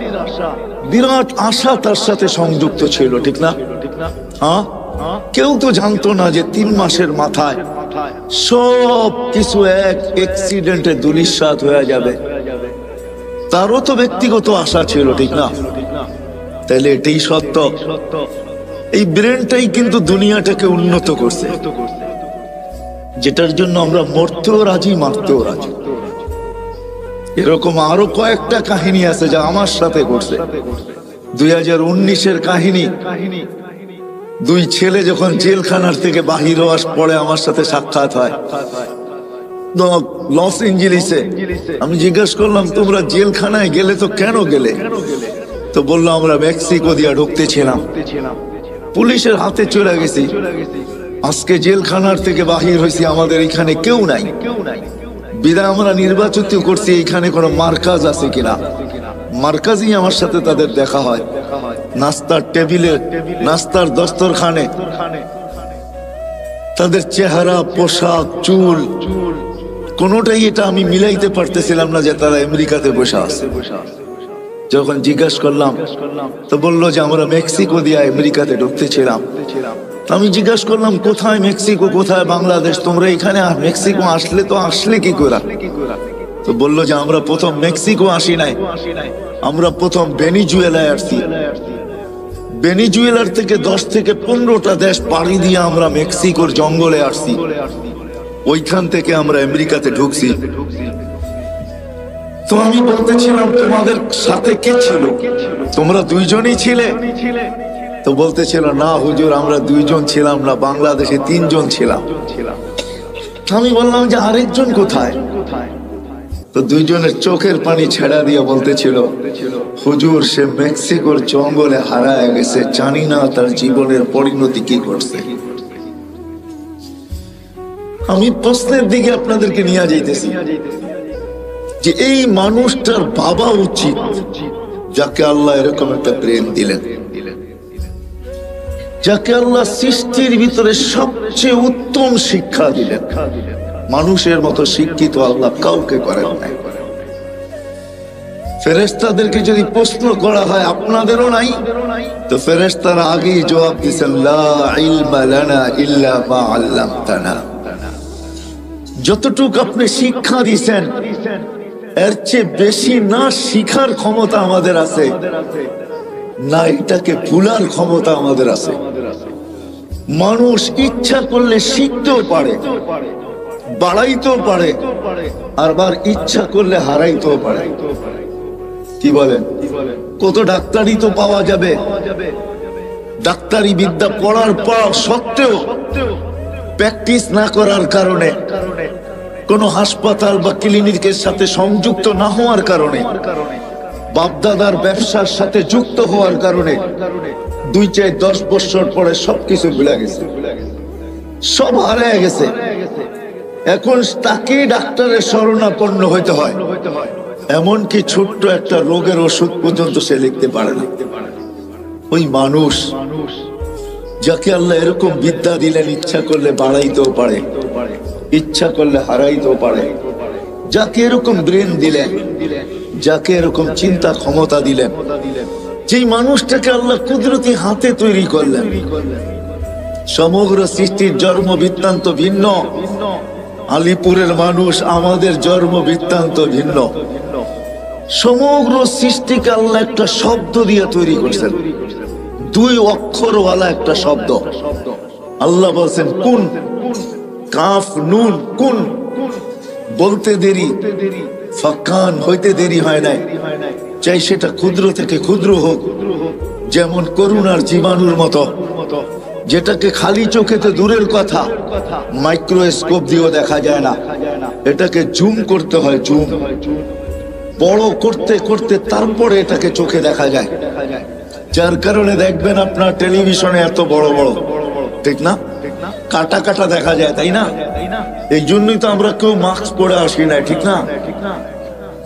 বিরাট আশা তার সাথে সংযুক্ত ছিল, ঠিক না? হ্যাঁ, কেউ তো জানতো না যে 3 মাসের মাথায় সব কিছু এক অ্যাক্সিডেন্টে ধূলিসাৎ হয়ে যাবে। তারও তো ব্যক্তিগত আশা ছিল, ঠিক না? তাহলে এটাই সত্য। এই ব্রেনটাই কিন্তু দুনিয়াটাকে উন্নত করছে, যেটার জন্য আমরা মরতেও রাজি, মারতেও রাজি। এরকম আরো কয়েকটা কাহিনী আছে যা আমার সাথে ঘটছে। 2019-এর কাহিনী। 2 ছেলে যখন জেলখানার থেকে বাহির হওয়ার পরে আমার সাথে সাক্ষাৎ হয় লস এঞ্জেলিসে। আমি জিজ্ঞেস করলাম, তোমরা জেলখানায় গেলে তো কেন গেলে? তো বললো, আমরা মেক্সিকো দিয়ে ঢুকতেছিলাম, পুলিশের হাতে চলে গেছি। আজকে জেলখানার থেকে বাহির হয়েছি, আমাদের এখানে কেউ নাই। বিদায় আমরা নির্বাচিত করছি এখানে কোনো মার্কাজ আছে কিনা। মার্কাজই আমার সাথে তাদের দেখা হয়। নাস্তার টেবিলে, নাস্তার দস্তরখানে তাদের চেহারা, পোশাক, চুল, কোনোটাই এটা আমি মিলাইতে পারতেছিলাম না যে তারা আমেরিকাতে বসে আছে। যখন জিজ্ঞাসা করলাম তো বললো যে আমরা মেক্সিকো দিয়ে আমেরিকাতে ঢুকতেছিলাম। আমি জিজ্ঞাসা করলাম, কোথায় মেক্সিকো, কোথায় বাংলাদেশ? তোমরা এখানে মেক্সিকো আসলে তো আসলে কি করে? তো বললো যে আমরা প্রথম মেক্সিকো আসি নাই, আমরা প্রথম ভেনিজুয়েলায় আসছি। ভেনিজুয়েলার থেকে 10 থেকে 15টা দেশ পাড়ি দিয়ে আমরা মেক্সিকোর জঙ্গলে আসছি। ওইখান থেকে আমরা আমেরিকাতে ঢুকছি। তো আমি বলতেছিলাম, তোমাদের সাথে কে ছিল? তোমরা 2 জনই ছিলে? তো বলতেছিল, না হুজুর, আমরা 2 জন ছিলাম না, বাংলাদেশে 3 জন ছিলাম। আমি বললাম যে আরেকজন কোথায়? তো 2 জনের চোখের পানি ছেড়া দিয়ে বলতেছিল, হুজুর, সে মেক্সিকোর জঙ্গলে হারায় গেছে, জানি না তার জীবনের পরিণতি কি করছে। আমি প্রশ্নের দিকে আপনাদেরকে নিয়ে যাইতেছি যে এই মানুষটার ভাবা উচিত যাকে আল্লাহ এরকম একটা প্রেম দিলেন, যাকে আল্লাহ সৃষ্টির ভিতরে সবচেয়ে উত্তম শিক্ষা দিলেন। মানুষের মতো শিক্ষিত আল্লাহ কাউকে করেন নাই। ফেরেশতাদেরকে যদি প্রশ্ন করা হয় আপনাদেরও নাই, তো ফেরেশতারা আগেই জবাব দিয়েছেন, লা ইলমা লানা ইল্লা মা আল্লামতানা। যতটুকু আপনি শিক্ষা দিয়েছেন এর চেয়ে বেশি না শিখার ক্ষমতা আমাদের আছে, না এটাকে ভুলার ক্ষমতা আমাদের আছে। মানুষ ইচ্ছা করলে শিখতেও পারে, বাড়াইতেও পারে, আবার ইচ্ছা করলে হারাইতেও পারে। কি বলেন? কত ডাক্তারি তো পাওয়া যাবে, ডাক্তারি বিদ্যা পড়ার পর সত্ত্বেও প্র্যাকটিস না করার কারণে, কোন হাসপাতাল বা ক্লিনিকের সাথে সংযুক্ত না হওয়ার কারণে, বাপদাদার ব্যবসার সাথে যুক্ত হওয়ার কারণে 2-10 বছর পরে সবকিছু ভুলে গেছে, সব হারিয়ে গেছে। এখন তাকে ডাক্তারের শরণাপন্ন হইতে হয়, এমনকি ছোট্ট একটা রোগের ওষুধ পর্যন্ত সে লিখতে পারে না। ওই মানুষ যাকে আল্লাহ এরকম বিদ্যা দিলেন, ইচ্ছা করলে বাড়াইতেও পারে, ইচ্ছা করলে হারাইতেও পারে। যাকে এরকম ব্রেন দিলেন, যাকে এরকম চিন্তা ক্ষমতা দিলেন, যেই মানুষটাকে আল্লাহ কুদরতি হাতে তৈরি করলেন। সমগ্র সৃষ্টির জন্ম বৃত্তান্ত ভিন্ন। আলিপুরের মানুষ, আমাদের জন্ম বৃত্তান্ত ভিন্ন। সমগ্র সৃষ্টিকে আল্লাহ একটা শব্দ দিয়ে তৈরি করছেন, 2 অক্ষরওয়ালা একটা শব্দ। আল্লাহ বলছেন কুন, কাফ নুন কুন। বলতে দেরি, ফাকান হইতে দেরি হয় নাই। চাই সেটা ক্ষুদ্র থেকে ক্ষুদ্র হোক, যেমন করুণার জীবাণুর মতো, যেটাকে খালি চোখেতে দূরের কথা, মাইক্রোস্কোপ দিয়েও দেখা যায় না। এটাকে জুম করতে হয়, জুম বড় করতে করতে তারপরে এটাকে চোখে দেখা যায়। যার কারণে দেখবেন আপনার টেলিভিশনে এত বড় বড়, ঠিক না, কাটা কাটা দেখা যায়, তাই না? এই জন্যই তো আমরা কেউ মাস্ক পরে আসি না, ঠিক না?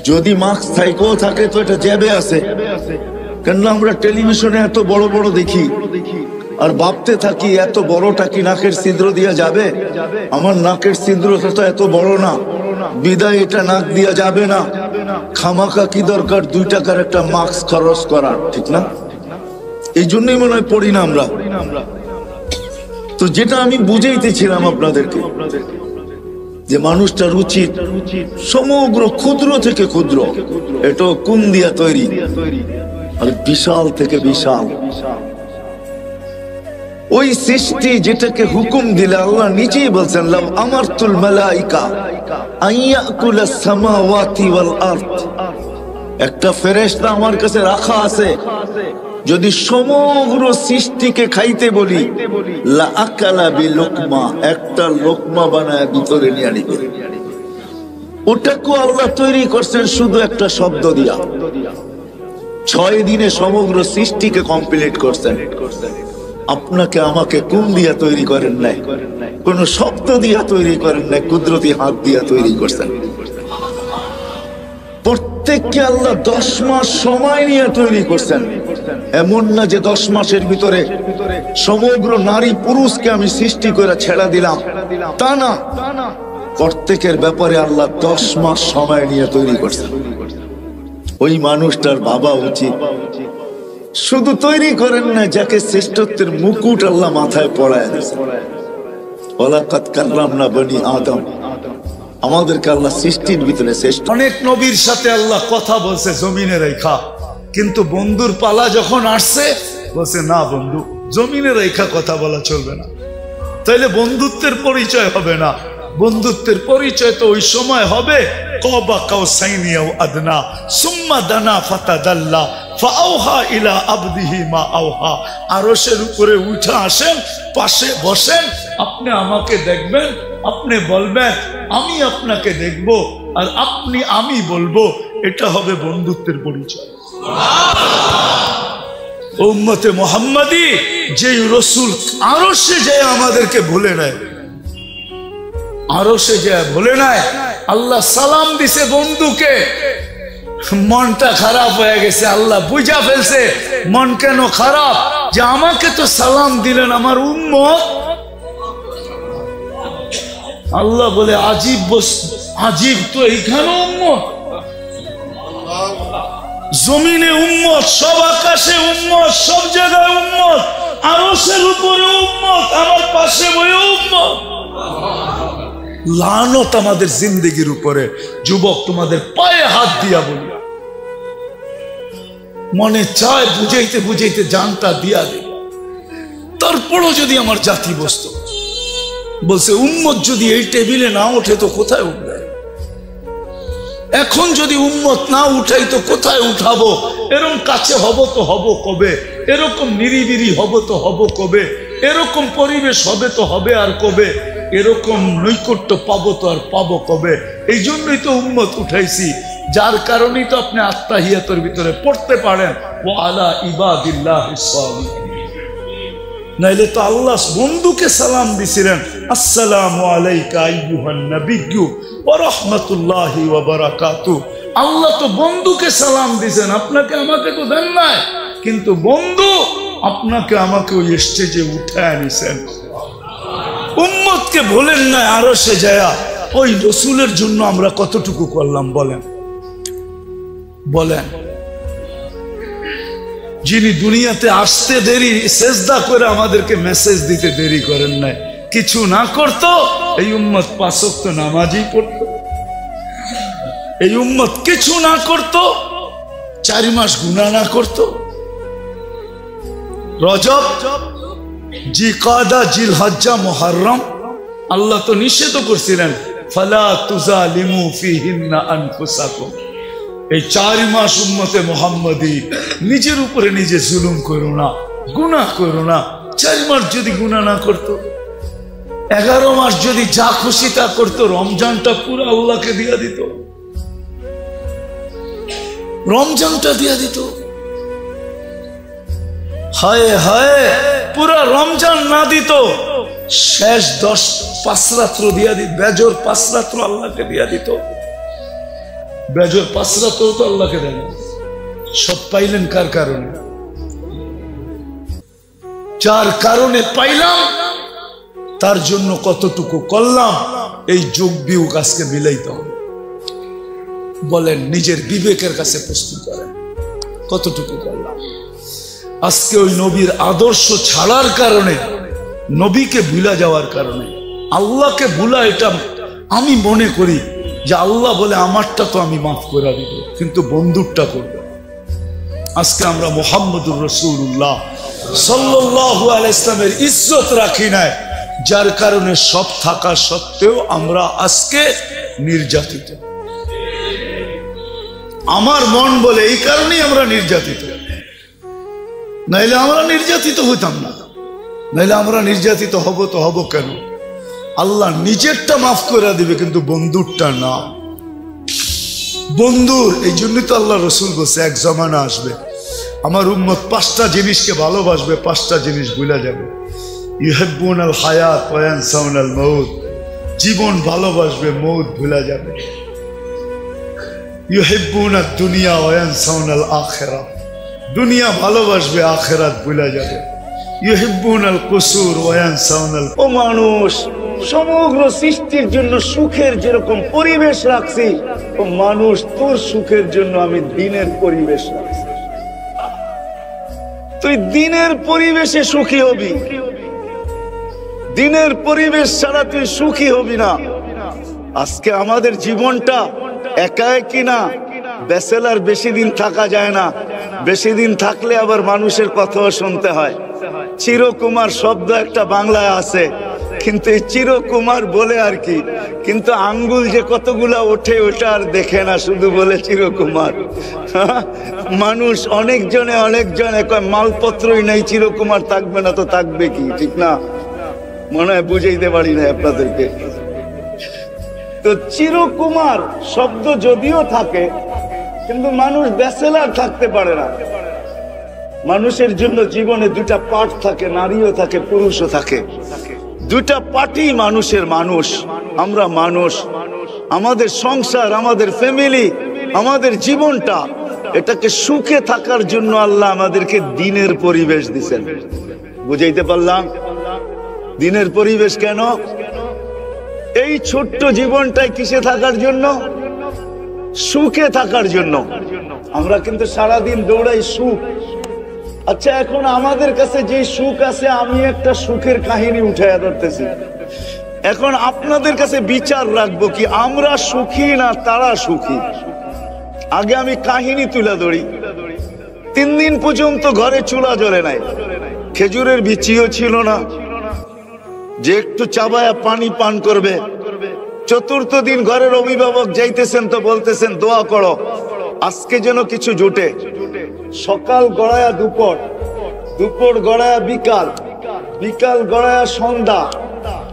যদি মাস্ক থাইকেও থাকে তো এটা জ্যাবে আছে, কেন আমরা টেলিভিশনে এত বড় বড় দেখি আর ভাবতে থাকি এত বড়টা কি নাকের ছিদ্র দিয়ে যাবে? আমার নাকের ছিদ্রটা তো এত বড় না, বিদায় এটা নাক দিয়া যাবে না। খামাকা কি দরকার 2 টাকার একটা মাস্ক খরচ করার, ঠিক না? এই জন্যই মনে হয় পড়ি না আমরা। তো যেটা আমি বুঝাইতেছিলাম আপনাদেরকে, যে মানুষটার উচিত সমগ্র ক্ষুদ্র থেকে ক্ষুদ্র, এটা কোন দিয়া তৈরি, আর বিশাল থেকে বিশাল ওই সৃষ্টি যেটাকে হুকুম দিলে আল্লাহ নিজেই বলছেন লাম আমারতুল মালাইকা আইয়াকুলাস সামাওয়াতি ওয়াল আরদ। একটা ফেরেশতা আমার কাছে রাখা আছে, যদি সমগ্র সৃষ্টিকে খাইতে বলি লা আকালা বিলুকমা, একটা লোকমা বানায় ভিতরে নিয়ে নিবে। ওটাকে আল্লাহ তৈরি করছেন শুধু একটা শব্দ দিয়া। 6 দিনে সমগ্র সৃষ্টিকে কমপ্লিট করছেন। আপনাকে আমাকে কোন দিয়া তৈরি করেন নাই, কোন শব্দ দিয়া তৈরি করেন নাই, কুদরতি হাত দিয়া তৈরি করছেন। প্রত্যেককে আল্লাহ 10 মাস সময় নিয়ে তৈরি করছেন। এমন না যে 10 মাসের ভিতরে সমগ্র নারী পুরুষকে আমি সৃষ্টি করে ছেড়ে দিলাম, তা না। প্রত্যেকের ব্যাপারে আল্লাহ 10 মাস সময় নিয়ে তৈরি করছেন। ওই মানুষটার বাবা উচিত শুধু তৈরি করেন না, যাকে শ্রেষ্ঠত্বের মুকুট আল্লাহ মাথায় পড়ায় দিয়েছেন। ওয়ালাকাদ কাররামনা বনি আদম, আমাদেরকে আল্লাহ সৃষ্টির ভিতরে শ্রেষ্ঠ। অনেক নবীর সাথে আল্লাহ কথা বলছে জমিনে রেখা, কিন্তু বন্ধুর পালা যখন আসছে বলছে না বন্ধু, জমিনে রেখা কথা বলা চলবে না, তাইলে বন্ধুত্বের পরিচয় হবে না। বন্ধুত্বের পরিচয় তো ওই সময় হবে কবা কাউসাইনি আও আদনা সুম্মা দানা ফাতাদাল্লা ফাআওহা ইলা আবদিহি মা আওহা। আরশের উপরে উঠে আসেন, পাশে বসেন, আপনি আমাকে দেখবেন, আপনি বলবেন আমি আপনাকে দেখব, আর আপনি আমি বলবো। এটা হবে বন্ধুত্বের পরিচয়। উম্মতে মুহাম্মাদি যেই রসুল আরশে যায় আমাদেরকে ভুলে নেয়, আরশে যায় ভুলে নেয়। আল্লাহ সালাম দিছে বন্ধুকে, মনটা খারাপ হয়ে গেছে। আল্লাহ বুঝা ফেলছে মন কেন খারাপ, যে আমাকে তো সালাম দিলেন আমার উম্মত। আল্লাহ বলে আজীব আজীব, তো এইখানে উম্মত, জমিনে উম্মত, সব আকাশে উম্মত, সব জায়গায় উম্মত, আরশের উপরে উম্মত, আমার পাশে বয়ে উম্মত। লানত আমাদের জিন্দেগির উপরে। যুবক, তোমাদের পায়ে হাত দিয়া বলি, মনে চায় বুঝাইতে বুঝাইতে জানটা দিয়া দে। তারপরও যদি আমার জাতি বসত, বলছে উম্মত যদি এই টেবিলে না ওঠে তো কোথায় উঠবে? এখন যদি উম্মত না উঠাই তো কোথায় উঠাবো? এরকম কাছে হব তো হব কবে? এরকম নিরিবিরি হব তো হব কবে? এরকম পরিবেশ হবে তো হবে আর কবে? এরকম নৈকট্য পাবো তো আর পাবো কবে? এই জন্যই তো উম্মত উঠাইছি, যার কারণেই তো আপনি আত্তাহিয়াতের ভিতরে পড়তে পারেন ওয়া আলা ইবাদিল্লাহিস সালিহিন। নাইলে তো আল্লাহ বন্ধুকে সালাম দিছিলেন, আসসালামু আলাইকা আইয়ুহান নাবিয়্যু ওয়া রাহমাতুল্লাহি ওয়া বারাকাতুহু। আল্লাহ তো বন্ধুকে সালাম দিছেন, আপনাকে আমাকে তো দেন নাই। কিন্তু বন্ধু আপনাকে আমাকে ওই স্টেজে উঠায় আনিছেন। উম্মতকে বলেন না আরো সে যায়া ওই রসুলের জন্য আমরা কতটুকু করলাম বলেন বলেন। যিনি দুনিয়াতে আসতে দেরি সেজদা করে আমাদেরকে মেসেজ দিতে দেরি করেন নাই, কিছু না করতো এই উম্মত 5 ওয়াক্ত নামাজই পড়তো। এই উম্মত কিছু না করতো, 4 মাস গুনাহ না করতো। রজব, জিকাদা, জিলহজ্জা, মুহররম আল্লাহ তো নিষেধ করছিলেন ফালা তুজালিমু ফিহিন্না আনফুসাকুম। এই 4 মাস উম্মতে মুহাম্মাদি নিজের উপরে নিজে জুলুম করো না, গুনাহ করো না। 4 মাস যদি গুনাহ না করতো, 11 মাস যদি যা খুশি তা করতো, রমজানটা পুরো আল্লাহকে দিয়া দিত, রমজানটা দিয়া দিত। হায় হায়, পুরা রমজান না দিত, শেষ 5 রাত্র দিয়া দিত, বেজর 5 রাত্র আল্লাহকে দিয়া দিত। বেজর 5 রাত্র তো আল্লাহকে দেন। সব পাইলেন কার কারণে? যার কারণে পাইলাম তার জন্য কতটুকু করলাম, এই যোগ বিয়োগ আজকে মিলাইতে হবে। বলেন, নিজের বিবেকের কাছে প্রশ্ন করেন, কতটুকু করলাম? আজকে ওই নবীর আদর্শ ছাড়ার কারণে, নবীকে ভুলা যাওয়ার কারণে, আল্লাহকে ভুলা, এটা আমি মনে করি যে আল্লাহ বলে আমারটা তো আমি মাফ করে দিব, কিন্তু বন্ধুরটা করবে। আজকে আমরা মুহাম্মদুর রাসূলুল্লাহ সাল্লাল্লাহু আলাইহি ইসলামের ইজ্জত রাখি নাই, যার কারণে সব থাকা সত্ত্বেও আমরা আজকে নির্যাতিত। আমার মন বলে এই কারণেই আমরা নির্যাতিত, নাইলে আমরা নির্যাতিত হইতাম না। নাইলে আমরা নির্যাতিত হব তো হব কেন? আল্লাহ নিজেরটা মাফ করে দিবে, কিন্তু বন্ধুরটা না। বন্ধুর এই জন্যই তো আল্লাহ রসুল বলছে এক জমানা আসবে আমার উম্মত 5টা জিনিসকে ভালোবাসবে, 5টা জিনিস ভুলে যাবে। ইউহিব্বুনাল হায়াত ওয়া ইয়ানসাউনাল মাউত, জীবন ভালোবাসবে, মৌত ভুলে যাবে। ইউহিব্বুনাদ দুনিয়া ওয়া ইয়ানসাউনাল আখিরাহ, দুনিয়া ভালোবাসবে, আখিরাত ভুলে যাবে। ইউহিব্বুনাল কুসুর ওয়া ইয়ানসাউনাল। ও মানুষ, সমগ্র সৃষ্টির জন্য সুখের যেরকম পরিবেশ রাখছি, ও মানুষ তোর সুখের জন্য আমি দিনের পরিবেশ রাখছি। তুই দিনের পরিবেশে সুখী হবি, দিনের পরিবেশ ছাড়া তুই সুখী হবি না। আজকে আমাদের জীবনটা একা একই না, ব্যাচেলার বেশি দিন থাকা যায় না, বেশি দিন থাকলে আবার মানুষের কথাও শুনতে হয়। চিরকুমার শব্দ একটা বাংলায় আছে, কিন্তু এই চিরকুমার বলে আর কি, কিন্তু আঙ্গুল যে কতগুলা ওঠে ওটা আর দেখে না, শুধু বলে চিরকুমার। মানুষ অনেকজনে কয় মালপত্রই নাই, চিরকুমার থাকবে না তো থাকবে কি? ঠিক না? মনে হয় বুঝাইতে পারি না আপনাদেরকে। তো চিরকুমার শব্দ যদিও থাকে, কিন্তু মানুষ ব্যাচেলার থাকতে পারে না। মানুষের জন্য জীবনে 2টা পার্ট থাকে, নারীও থাকে, পুরুষও থাকে। 2টা পার্টই মানুষের। মানুষ, আমরা মানুষ, আমাদের সংসার, আমাদের ফ্যামিলি, আমাদের জীবনটা, এটাকে সুখে থাকার জন্য আল্লাহ আমাদেরকে দিনের পরিবেশ দিয়েছেন। বুঝাইতে পারলাম? দিনের পরিবেশ কেন? এই ছোট্ট জীবনটাই কিসে থাকার জন্য? সুখে থাকার জন্য। আমরা কিন্তু সারাদিন দৌড়াই সুখ। আচ্ছা, এখন আমাদের কাছে যে সুখ আছে, আমি একটা সুখের কাহিনী উঠাইয়া ধরতেছি। এখন আপনাদের কাছে বিচার রাখবো কি আমরা সুখী না তারা সুখী? আগে আমি কাহিনী তুলে ধরি। 3 দিন পর্যন্ত ঘরে চুলা জ্বলে নাই, খেজুরের বিচিও ছিল না যে একটু চাবায়া পানি পান করবে। 4র্থ দিন ঘরের অভিভাবক যাইতেছেন তো বলতেছেন দোয়া করো আজকে যেন কিছু জোটে। সকাল গড়ায়া দুপুর, দুপুর গড়ায়া বিকাল, বিকাল গড়ায়া সন্ধ্যা,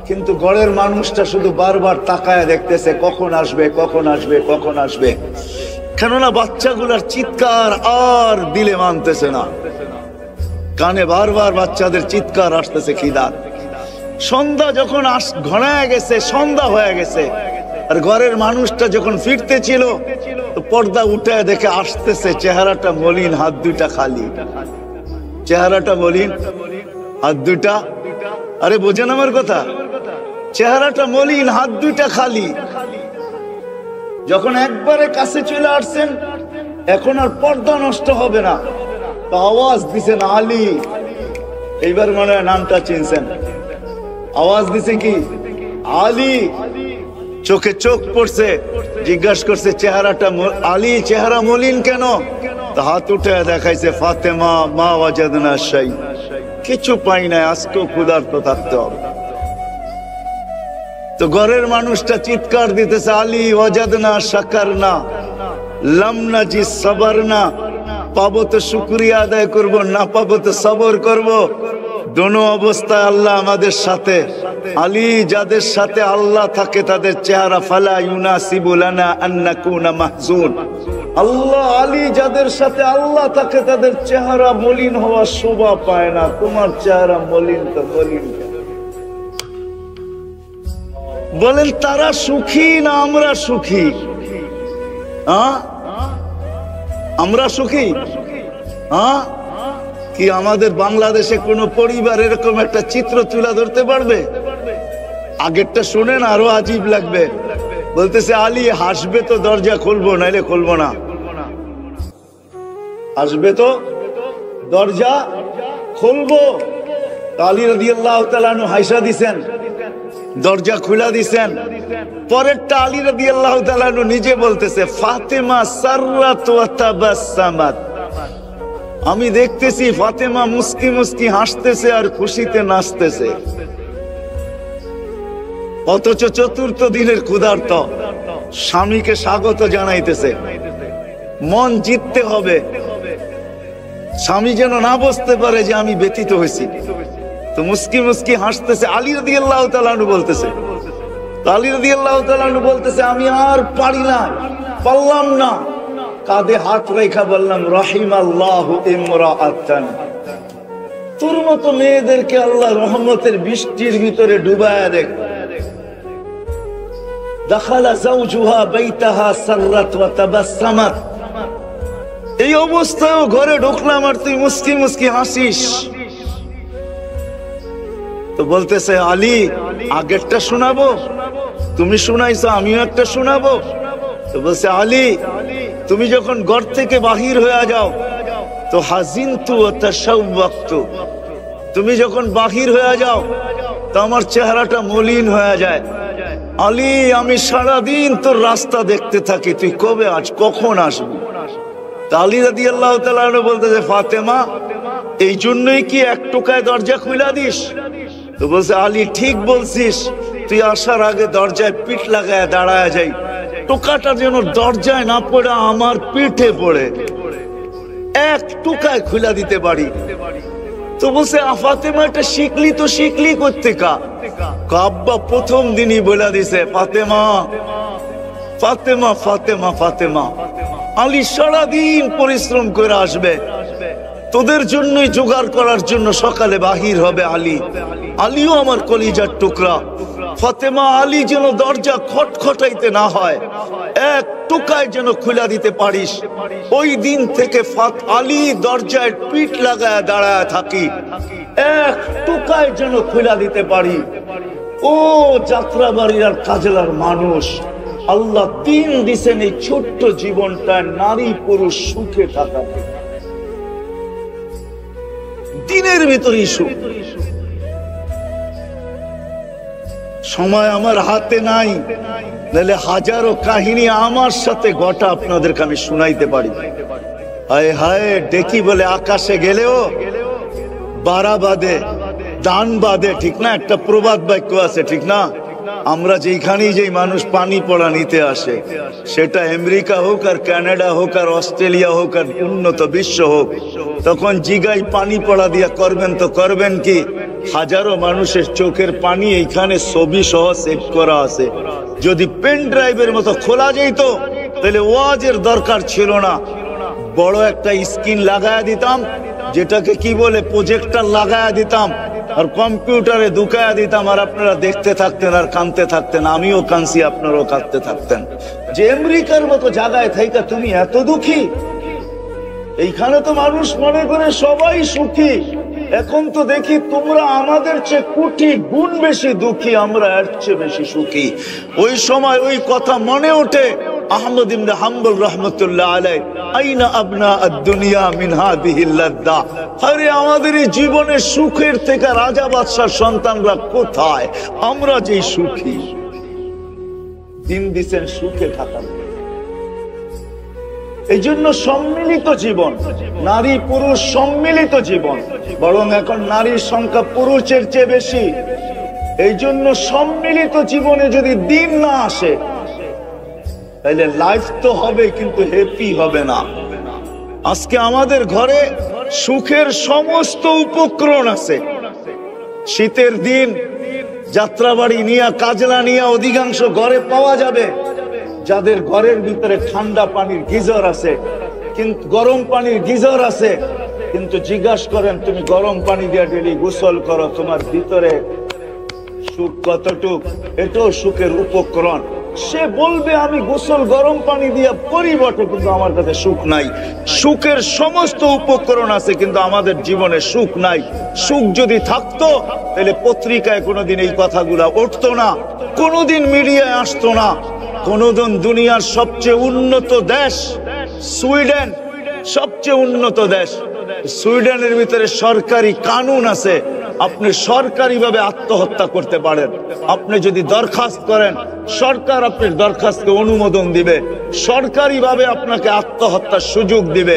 কিন্তু ঘরের মানুষটা শুধু বারবার তাকায়া দেখতেছে কখন আসবে, কখন আসবে, কখন আসবে। কেননা বাচ্চাগুলার চিৎকার আর দিলে মানতেছে না, কানে বারবার বাচ্চাদের চিৎকার আসতেছে খিদার। সন্ধ্যা যখন ঘনায় গেছে, সন্ধ্যা হয়ে গেছে, আর ঘরের মানুষটা যখন ফিরতে ছিল, পর্দা উঠে দেখে আসতেছে, চেহারাটা মলিন, হাত 2টা খালি। চেহারাটা মলিন, হাত দুটা, আরে বোঝেন আমার কথা, চেহারাটা মলিন, হাত দুইটা খালি। যখন একবারে কাছে চলে আসছেন, এখন আর পর্দা নষ্ট হবে না, তো আওয়াজ দিছেন আলী। এইবার মনে হয় নামটা চিনছেন। আওয়াজ দিছে কি? আলী। চোখে চোখ পড়ছে, জিজ্ঞাসা করছে চেহারাটা আলী, চেহারা মলিন কেন? তো হাত উঠে দেখাইছে ফাতেমা মা ওয়াজাদনা শাই, কিছু পাই নাই, আজকেও ক্ষুধার্ত থাকতে হবে। তো ঘরের মানুষটা চিৎকার দিতেছে আলী ওয়াজাদনা শাকারনা লাম নাজি সাবারনা, পাবো তো শুকরিয়া আদায় করব, না পাবো তো সবর করব। দোনো অবস্থায় আল্লাহ আমাদের সাথে। আলী, যাদের সাথে আল্লাহ থাকে তাদের চেহারা ফালা ইউনাসিবু লানা আন নাকুনা মাহজুন। আল্লাহ আলী, যাদের সাথে আল্লাহ থাকে তাদের চেহারা মলিন হওয়া শোভা পায় না। তোমার চেহারা মলিন, তো মলিন। বলেন তারা সুখী না আমরা সুখী? আমরা সুখী? কি আমাদের বাংলাদেশে কোন পরিবার এরকম একটা চিত্র তুলে ধরতে পারবে? আগেরটা শুনেন, আরো আজীব লাগবে। বলতেছে আলী হাসবে তো দরজা খুলবো, নাইলে খুলবো না। আসবে তো দরজা খুলবো। আলী রাদিয়াল্লাহু তাআলা আনহু হাইসা দিছেন, দরজা খুলা দিছেন। পরেরটা আলী রাদিয়াল্লাহু তাআলা আনহু নিজে বলতেছে ফাতেমা সাররাত ওয়া তাবাসসামাত, আমি দেখতেছি ফাতেমা মুস্কি মুস্কি হাসতেছে আর খুশিতে নাচতেছে। অথচ চতুর্থ দিনের ক্ষুধার্ত স্বামীকে স্বাগত জানাইতেছে। মন জিততে হবে, স্বামী যেন না বুঝতে পারে যে আমি ব্যথিত হয়েছি। তো মুস্কি মুস্কি হাসতেছে। আলী রাদিয়াল্লাহু তাআলা আনহু বলতেছে, আলী রাদিয়াল্লাহু তাআলা আনহু বলতেছে আমি আর পারি না, পারলাম না। কাঁধে হাত রেখা বললাম রাহিমাল্লাহু ইমরাআতান, তোর মতো মেয়েদেরকে আল্লাহ রহমতের বৃষ্টির ভিতরে ডুবায়া দেখ। দাখালা যাওজুহা বাইতাহা সাররাত ওয়া তাবাসসামাত, এই অবস্থায় ঘরে ঢুকলাম আর তুই মুস্কি মুস্কি হাসিস। তো বলতেছে আলী আগেরটা শোনাবো, তুমি শুনাইছো আমিও একটা শোনাবো। তো বলছে আলী তুমি যখন ঘর থেকে বাহির হয়ে যাও তো হাজিনতু ওয়া তাশাওয়াকতু, তুমি যখন বাহির হয়ে যাও তো আমার চেহারাটা মলিন হয়ে যায়। আলী আমি সারাদিন তোর রাস্তা দেখতে থাকি, তুই কবে আজ কখন আসবি? আলী রাদিয়াল্লাহু তাআলা আনহু বলতেছে ফাতেমা এই জন্যই কি এক টোকায় দরজা খুলে দিস? তো বলছে আলী ঠিক বলছিস, তুই আসার আগে দরজায় পিঠ লাগায় দাঁড়ায় যাই, টোকাটা যেন দরজায় না পড়ে আমার পিঠে পড়ে, এক টোকায় খুলে দিতে পারি। তো বলছে ফাতেমা এটা শিখলি তো শিখলি করতে কা? আব্বা প্রথম দিনই বলে দিছে ফাতেমা ফাতেমা ফাতেমা ফাতেমা। আলী সারাদিন পরিশ্রম করে আসবে, তোদের জন্যই জোগাড় করার জন্য সকালে বাহির হবে আলী। আলীও আমার কলিজার টুকরা। ফাতেমা আলী যেন দরজা খটখটাইতে না হয়, এক টোকায় যেন খুলে দিতে পারিস। ওই দিন থেকে আলী দরজায় পিঠ লাগায় দাঁড়ায় থাকি, এক টোকায় যেন খুলে দিতে পারি। ও যাত্রাবাড়ির আর কাজলার মানুষ, আল্লাহ দিন দিছেন এই ছোট্ট জীবনটায় নারী পুরুষ সুখে থাকা, দিনের ভিতরেই সুখ। সময় আমার হাতে নাই, নাহলে হাজারো কাহিনী আমার সাথে ঘটা আপনাদেরকে আমি শুনাইতে পারি। হায় হায় ডেকি বলে আকাশে গেলেও বাড়া বাঁধে দান বাঁধে, ঠিক না? একটা প্রবাদ বাক্য আছে, ঠিক না? আমরা যেখানেই যেই মানুষ পানি পড়া নিতে আসে, সেটা আমেরিকা হোক আর কানাডা হোক আর অস্ট্রেলিয়া হোক আর উন্নত বিশ্ব হোক, তখন জিগাই পানি পড়া দিয়া করবেন তো করবেন কি? হাজারো মানুষের চোখের পানি এইখানে ছবি সহ সেভ করা আছে। যদি পেন ড্রাইভের মতো খোলা যেত তাহলে ওয়াজের দরকার ছিল না, বড় একটা স্ক্রিন লাগায়া দিতাম, যেটাকে কি বলে প্রজেক্টর লাগায়া দিতাম, আর কম্পিউটারে ঢুকায়া দিতাম, আর আপনারা দেখতে থাকতেন আর কাঁদতে থাকতেন। আমিও কাঁদছি, আপনারাও কাঁদতে থাকতেন যে আমেরিকার মতো জায়গায় থাইকা তুমি এত দুঃখী। এইখানে তো মানুষ মনে করে সবাই সুখী। এখন তো দেখি তোমরা আমাদের চেয়ে কোটি গুণ বেশি দুঃখী, আমরা এর চেয়ে বেশি সুখী। ওই সময় ওই কথা মনে ওঠে আহমদ ইবনে হাম্বল রাহমাতুল্লাহ আলাইহি, আইনা আবনা আদ-দুনিয়া মিন হাদিহিল লাদ্দা। আরে আমাদের এই জীবনের সুখের থেকে রাজা বাদশার সন্তানরা কোথায়? আমরা যে সুখী, দিন দিছেন সুখে থাকার। এই জন্য সম্মিলিত জীবন, নারী পুরুষ সম্মিলিত জীবন, বরং এখন নারীর সংখ্যা পুরুষের চেয়ে বেশি। এই জন্য সম্মিলিত জীবনে যদি দিন না আসে তাহলে লাইফ তো হবে কিন্তু হ্যাপি হবে না। আজকে আমাদের ঘরে সুখের সমস্ত উপকরণ আছে। শীতের দিন যাত্রাবাড়ি নিয়ে, কাজলা নিয়ে অধিকাংশ ঘরে পাওয়া যাবে। যাদের ঘরের ভিতরে ঠান্ডা পানির গিজার আছে, কিন্তু গরম পানির গিজার আছে, কিন্তু জিজ্ঞাসা করেন তুমি গরম পানি দিয়ে ডেলি গোসল করো, তোমার ভিতরে সুখ কতটুক? এটাও সুখের উপকরণ। সে বলবে আমি গোসল গরম পানি দিয়ে করি বটে, কিন্তু আমার কাছে সুখ নাই। সুখের সমস্ত উপকরণ আছে কিন্তু আমাদের জীবনে সুখ নাই। সুখ যদি থাকতো তাহলে পত্রিকায় কোনোদিন এই কথাগুলা উঠতো না, কোনোদিন মিডিয়ায় আসতো না। কোনোদিন দুনিয়ার সবচেয়ে উন্নত দেশ সুইডেন, সবচেয়ে উন্নত দেশ, সুইডেনের ভিতরে সরকারি কানুন আছে, আপনি সরকারিভাবে আত্মহত্যা করতে পারেন। আপনি যদি দরখাস্ত করেন, সরকার আপনার দরখাস্তকে অনুমোদন দিবে, সরকারিভাবে আপনাকে আত্মহত্যার সুযোগ দিবে।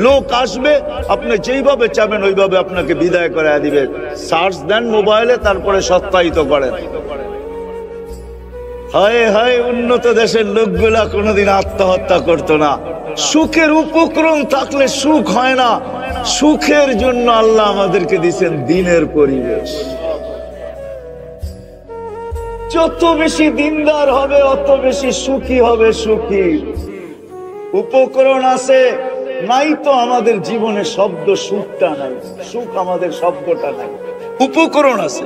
লোক আসবে, আপনি যেইভাবে চাবেন ওইভাবে আপনাকে বিদায় করে দিবে। সার্চ দেন মোবাইলে, তারপরে সত্যায়িত করেন। হায় হায়, উন্নত দেশের লোকগুলা কোনোদিন আত্মহত্যা করতো না। সুখের উপকরণ থাকলে সুখ হয় না। সুখের জন্য আল্লাহ আমাদেরকে দিয়েছেন দিনের পরিবেশ। যত বেশি দিনদার হবে অত বেশি সুখী হবে। সুখী উপকরণ আছে, নাই তো আমাদের জীবনে শব্দ সুখটা নাই, সুখ আমাদের শব্দটা নাই। উপকরণ আছে,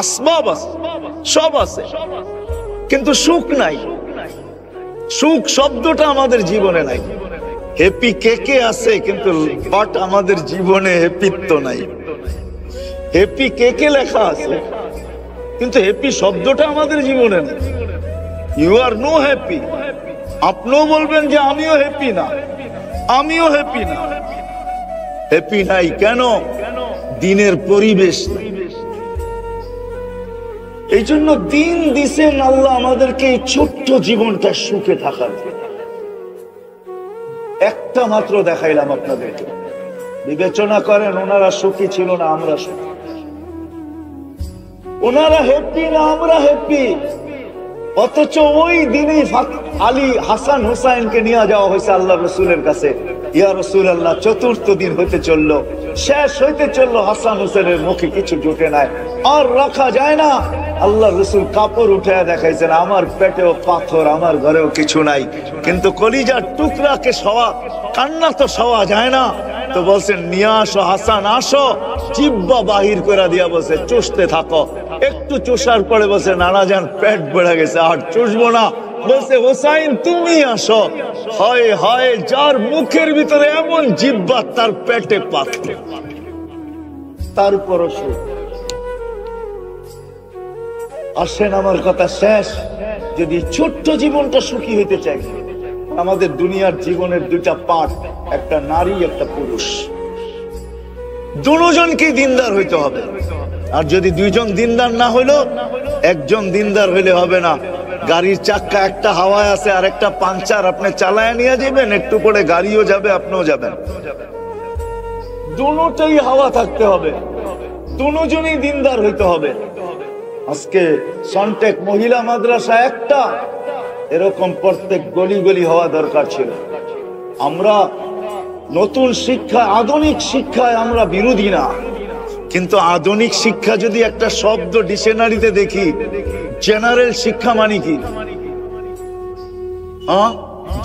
আসবাব আছে, সব আছে, কিন্তু সুখ নাই। সুখ শব্দটা আমাদের জীবনে নাই। হ্যাপি কেকে আছে, কিন্তু বাট আমাদের জীবনে হ্যাপিত্ব নাই। হ্যাপি কেকে লেখা আছে, কিন্তু হ্যাপি শব্দটা আমাদের জীবনে নেই। You are no happy. আপনিও বলবেন যে আমিও হ্যাপি না, আমিও হ্যাপি না। হ্যাপি নাই কেন? দিনের পরিবেশ নাই। এই জন্য দিন দিছেন আল্লাহ আমাদেরকে এই ছোট্ট জীবনটা সুখে থাকার। একটা মাত্র দেখাইলাম আপনাদেরকে, বিবেচনা করেন ওনারা সুখী ছিল না আমরা সুখী, ওনারা হ্যাপি না আমরা হ্যাপি। অথচ ওই দিনই আলী হাসান হুসাইনকে নিয়ে যাওয়া হয়েছে আল্লাহ রসুলের কাছে। ইয়া রাসূলুল্লাহ, চতুর্থ দিন হইতে চললো, শেষ হইতে চললো, হাসান হুসেনের মুখে কিছু জুটে নাই, আর রাখা যায় না। আল্লাহ রসুল কাপড় উঠে দেখাইছেন, আমার পেটেও পাথর, আমার ঘরেও কিছু নাই, কিন্তু কলিজার টুকরাকে সওয়া, কান্না তো সওয়া যায় না। তো বলছেন নিয়ে আসো হাসান, আসো। জিহ্বা বাহির করে দিয়া বলছে চুষতে থাকো। একটু চুষার পরে বলছে নানা যান পেট বেড়ে গেছে, আর চুষবো না। বলছে হোসাইন তুমি আসো। হয় হয়, যার মুখের ভিতরে এমন জিহ্বা তার পেটে পাথর, তারপরও সুখ। আসেন, আমার কথা শেষ। যদি ছোট্ট জীবনটা সুখী হইতে চাই, আমাদের দুনিয়ার জীবনের দুইটা পার্ট, একটা নারী একটা পুরুষ, দুজনকে দিনদার হইতে হবে। আর যদি দুইজন দিনদার না হইলো, একজন দিনদার হইলে হবে না। গাড়ির চাক্কা একটা হাওয়ায় আছে আর একটা পাঞ্চার, আপনি চালায় নিয়ে যাবেন, একটু পরে গাড়িও যাবে, আপনিও যাবেন। দুটোই হাওয়া থাকতে হবে, দুজনই দিনদার হইতে হবে। আজকে সন্টেক মহিলা মাদ্রাসা একটা, এরকম প্রত্যেক গলি গলি হওয়া দরকার ছিল। আমরা নতুন শিক্ষা, আধুনিক শিক্ষায় আমরা বিরোধী না, কিন্তু আধুনিক শিক্ষা যদি একটা শব্দ ডিকশনারিতে দেখি, জেনারেল শিক্ষা মানে কি?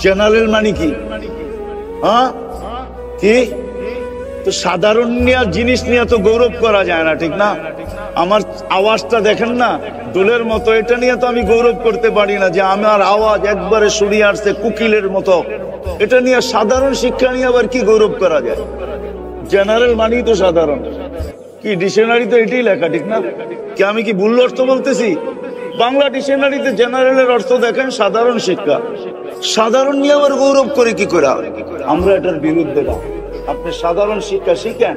জেনারেল মানে কি? কি তো সাধারণ জিনিস নিয়ে তো গৌরব করা যায় না, ঠিক না? আমার আওয়াজটা দেখেন না, দোলের মতো, এটা নিয়ে তো আমি গৌরব করতে পারি না যে আমার আওয়াজ একবারে শুনিয়ে আসছে কুকিলের মতো। এটা নিয়ে সাধারণ শিক্ষা নিয়ে আবার কি গৌরব করা যায়? জেনারেল মানি তো সাধারণ, কি ডিকশনারি তো এটাই লেখা, ঠিক না? কি আমি কি ভুল অর্থ বলতেছি? বাংলা ডিকশনারিতে জেনারেলের অর্থ দেখেন সাধারণ শিক্ষা। সাধারণ নিয়ে আবার গৌরব করে কি করে? আমরা এটার বিরুদ্ধে না। আপনি সাধারণ শিক্ষা শিখেন,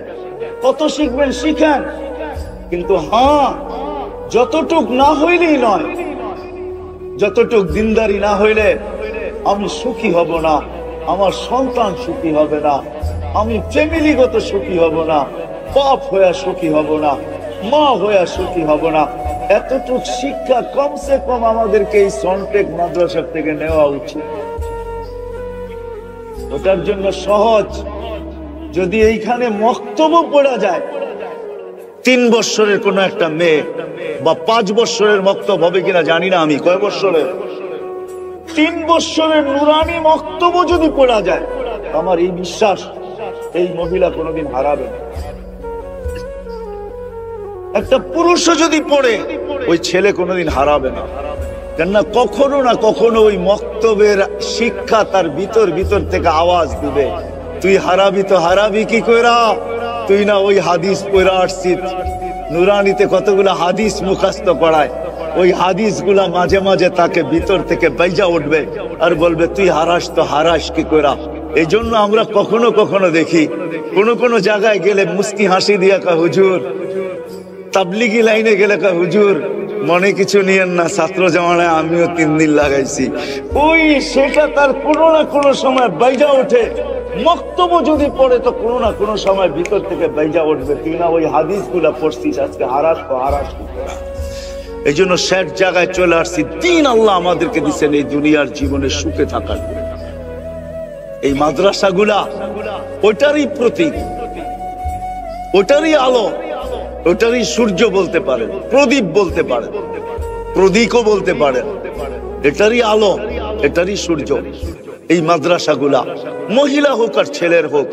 কত শিখবেন শিখেন, কিন্তু হ্যাঁ যতটুক না হইলেই নয়, যতটুক দিনদারি না হইলে আমি সুখী হব না, আমার সন্তান সুখী হবে না, আমি ফ্যামিলিগত সুখী হব না, বাপ হইয়া সুখী হব না, মা হইয়া সুখী হব না। এতটুক শিক্ষা কমসে কম আমাদেরকে এই সনটেক মাদ্রাসা থেকে নেওয়া উচিত। ওটার জন্য সহজ, যদি এইখানে মক্তব্য পড়া যায়, 3 বছরের কোন একটা মেয়ে বা 5 বছরের মক্তব্য হবে কিনা জানি না আমি, কয় বছরের, 3 বছরের নুরানি মক্তব্য যদি পড়া যায়, আমার এই বিশ্বাস এই মহিলা কোনোদিন হারাবে না। একটা পুরুষও যদি পড়ে, ওই ছেলে কোনোদিন হারাবে না। কেননা কখনো না কখনো ওই মক্তবের শিক্ষা তার ভিতর ভিতর থেকে আওয়াজ দিবে, তুই হারাবি তো হারাবি কি কইরা, তুই না ওই হাদিস পড়া আসছিস। নুরানিতে কতগুলো হাদিস মুখস্থ করায়, ওই হাদিস গুলা মাঝে মাঝে তাকে ভিতর থেকে বাইজা উঠবে আর বলবে তুই হারাস তো হারাস কি কইরা। এই জন্য আমরা কখনো কখনো দেখি কোন কোন জায়গায় গেলে মুস্কি হাসি দিয়া কা হুজুর, তাবলিগি লাইনে গেলে কা হুজুর মনে কিছু নিয়েন না, ছাত্র জামানায় আমিও 3 দিন লাগাইছি। ওই সেটা তার কোনো না কোনো সময় বাইজা ওঠে। মক্তব্য যদি পড়ে তো কোনো না কোনো সময় ভিতর থেকে বাইজা উঠবে, তুই না ওই হাদিস গুলা পড়ছিস, আজকে হারাস তো হারাস। এই জন্য শেষ জায়গায় চলে আসছি, দিন আল্লাহ আমাদেরকে দিচ্ছেন এই দুনিয়ার জীবনে সুখে থাকার। এই মাদ্রাসাগুলা ওটারই প্রতীক, ওটারই আলো, ওটারই সূর্য বলতে পারেন, প্রদীপ বলতে পারেন, প্রদীপও বলতে পারেন। এটারই আলো, এটারই সূর্য এই মাদ্রাসাগুলা, মহিলা হোক আর ছেলের হোক,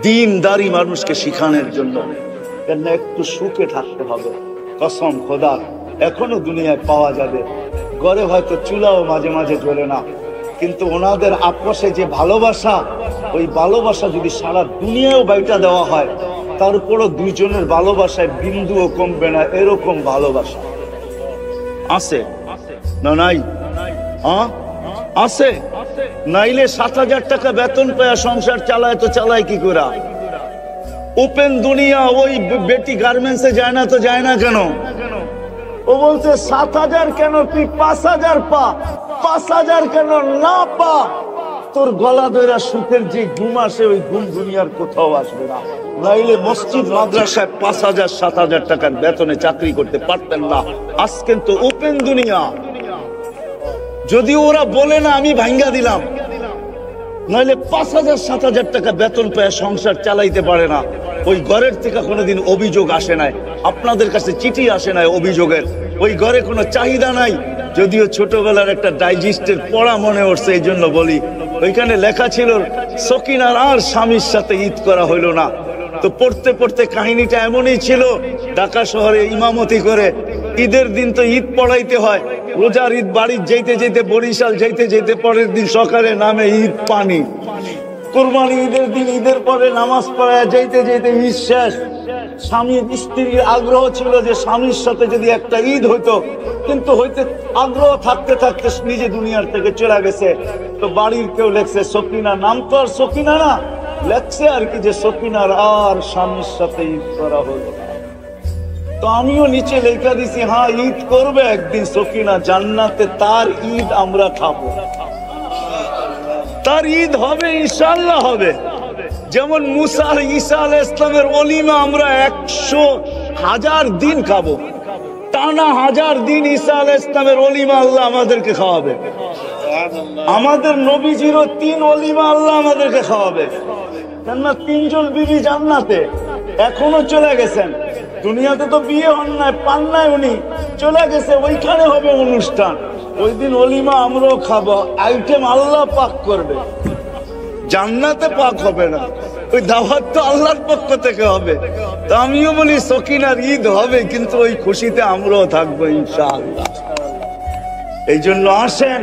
দিনদারি মানুষকে শিখানোর জন্য। কেন একটু সুখে থাকতে হবে, কসম খোদার এখনো দুনিয়ায় পাওয়া যাবে। ঘরে হয়তো চুলাও মাঝে মাঝে জ্বলে না, কিন্তু ওনাদের আপসে যে ভালোবাসা, ওই ভালোবাসা যদি সারা দুনিয়াও বাইটা দেওয়া হয়, তারপরও দুইজনের ভালোবাসায় বিন্দুও কমবে না, এরকম ভালোবাসা আছে না? নাই আছে? নাইলে 7,000 টাকা বেতন পায় সংসার চালায়, তো চালায় কি করে? ওপেন দুনিয়া, ওই বেটি গার্মেন্টসে যায় না তো যায় না কেন? ও বলছে 7,000 কেন, তুই 5,000 পা, 5,000 কেন না পা, তোর গলা ধরা সুখের যে ঘুম আসে, ওই ঘুম দুনিয়ার কোথাও আসবে না। নাইলে মসজিদ মাদ্রাসায় 5,000 7,000 টাকার বেতনে চাকরি করতে পারতেন না। আজ কিন্তু ওপেন দুনিয়া, যদি ওরা বলে না আমি ভাঙ্গা দিলাম, নাইলে 5,000 7,000 টাকা বেতন পেয়ে সংসার চালাইতে পারে না। ওই ঘরের থেকে কোনোদিন অভিযোগ আসে নাই, আপনাদের কাছে চিঠি আসে নাই অভিযোগের, ওই ঘরে কোনো চাহিদা নাই। যদিও ছোটবেলার একটা ডাইজেস্টের পড়া মনে উঠছে, এই জন্য বলি, ওইখানে লেখা ছিল সকিনার আর স্বামীর সাথে ঈদ করা হইল না। তো পড়তে পড়তে কাহিনীটা এমনই ছিল, ঢাকা শহরে ইমামতি করে ঈদের দিন তো ঈদ পড়াইতে হয়, রোজার ঈদ বাড়ি যেতে যেতে বরিশাল যেতে যেতে পরের দিন সকালে নামে ঈদ পানি, কুরবানি ঈদের দিন ঈদের পরে নামাজ পড়ায় যেতে যেতে ঈদ শেষ। স্বামীর স্ত্রীর আগ্রহ ছিল যে স্বামীর সাথে যদি একটা ঈদ হইতো, কিন্তু হইতে আগ্রহ থাকতে থাকতে নিজে দুনিয়ার থেকে চলে গেছে। তো বাড়ির কেউ লেখছে সকিনা, নাম তো আর সকিনা না, লেখছে আর কি যে সকিনার আর স্বামীর সাথে ঈদ করা হলো। তো আমিও নিচে লেখা দিছি, হ্যাঁ ঈদ করবে একদিন সকিনা জান্নাতে, তার ঈদ আমরা খাবো, তার ঈদ হবে, ইনশাআল্লাহ হবে। যেমন মুসা আর ঈসা আলাইহিস সালামের ওলিমা আমরা 100,000 দিন খাবো, টানা 1000 দিন ঈসা আলাইহিস সালামের ওলিমা আল্লাহ আমাদেরকে খাওয়াবে। আমাদের নবীজিরও 3 ওলিমা আল্লাহ আমাদেরকে খাওয়াবে। কেননা 3 জন বিবি জান্নাতে, এখনো চলে গেছেন, দুনিয়াতে তো বিয়ে হন নাই, পান নাই, উনি চলে গেছে, ওইখানে হবে অনুষ্ঠান। ওই দিন ওলিমা আমরাও খাবো, আইটেম আল্লাহ পাক করবে, জান্নাতে পাক হবে না। ওই দাওয়াত তো আল্লাহর পক্ষ থেকে হবে। তো আমিও বলি সকিনার ঈদ হবে, কিন্তু ওই খুশিতে আমরাও থাকবো ইনশাআল্লাহ। এই জন্য আসেন,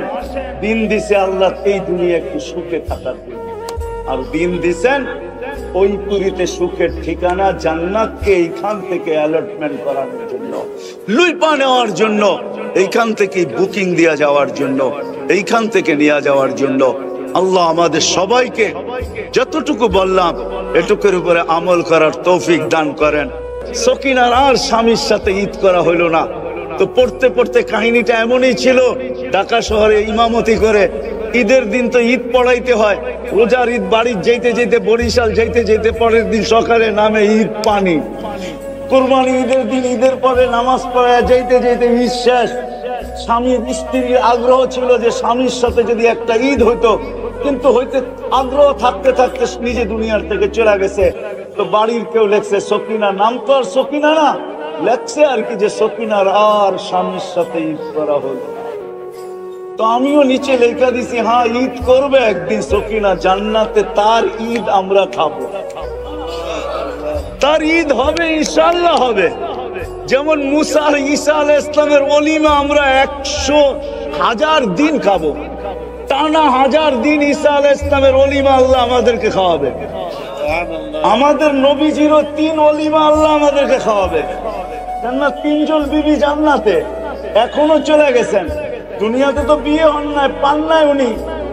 দিন দিছে আল্লাহ এই দুনিয়া একটু সুখে থাকার জন্য, আর দিন দিছেন ওই পুরীতে সুখের ঠিকানা জান্নাতকে এইখান থেকে অ্যালটমেন্ট করানোর জন্য, লুইপা নেওয়ার জন্য, এইখান থেকে বুকিং দেওয়া যাওয়ার জন্য, এইখান থেকে নিয়ে যাওয়ার জন্য। আল্লাহ আমাদের সবাইকে যতটুকু বললাম এটুকুর উপরে আমল করার তৌফিক দান করেন। সকিনার আর স্বামীর সাথে ঈদ করা হইল না, তো পড়তে পড়তে কাহিনীটা এমনই ছিল, ঢাকা শহরে ইমামতি করে ঈদের দিন তো ঈদ পড়াইতে হয়, রোজার ঈদ বাড়ির যেতে যেতে বরিশাল যেতে যেতে পরের দিন সকালে নামে ঈদ পানি, কুরবানি ঈদের দিন ঈদের পরে নামাজ পড়ায় যেতে যেতে ঈদ শেষ। স্বামীর স্ত্রীর আগ্রহ ছিল যে স্বামীর সাথে যদি একটা ঈদ হইতো, কিন্তু হইতে আগ্রহ থাকতে থাকতে নিজে দুনিয়ার থেকে চলে গেছে। তো বাড়ির কেউ লেখছে সকিনা, নাম তো আর সকিনা না, লেখছে আর কি যে সকিনার আর স্বামীর সাথে ঈদ করা হলো। তো আমিও নিচে লেখা দিছি, হ্যাঁ ঈদ করবে একদিন সকিনা জান্নাতে, তার ঈদ আমরা খাবো, তার ঈদ হবে ইনশাআল্লাহ হবে। যেমন মুসা আর ঈসা আলাইহিস সালামের ওলিমা আমরা 100,000 দিন খাবো, টানা 1000 দিন ঈসা আলাইহিস সালামের ওলিমা আল্লাহ আমাদেরকে খাওয়াবে। আমাদের নবীজিরও 3 ওলিমা আল্লাহ আমাদেরকে খাওয়াবে। কেননা 3 জন বিবি জান্নাতে, এখনো চলে গেছেন, দুনিয়াতে তো বিয়ে হন নাই, পান নাই, উনি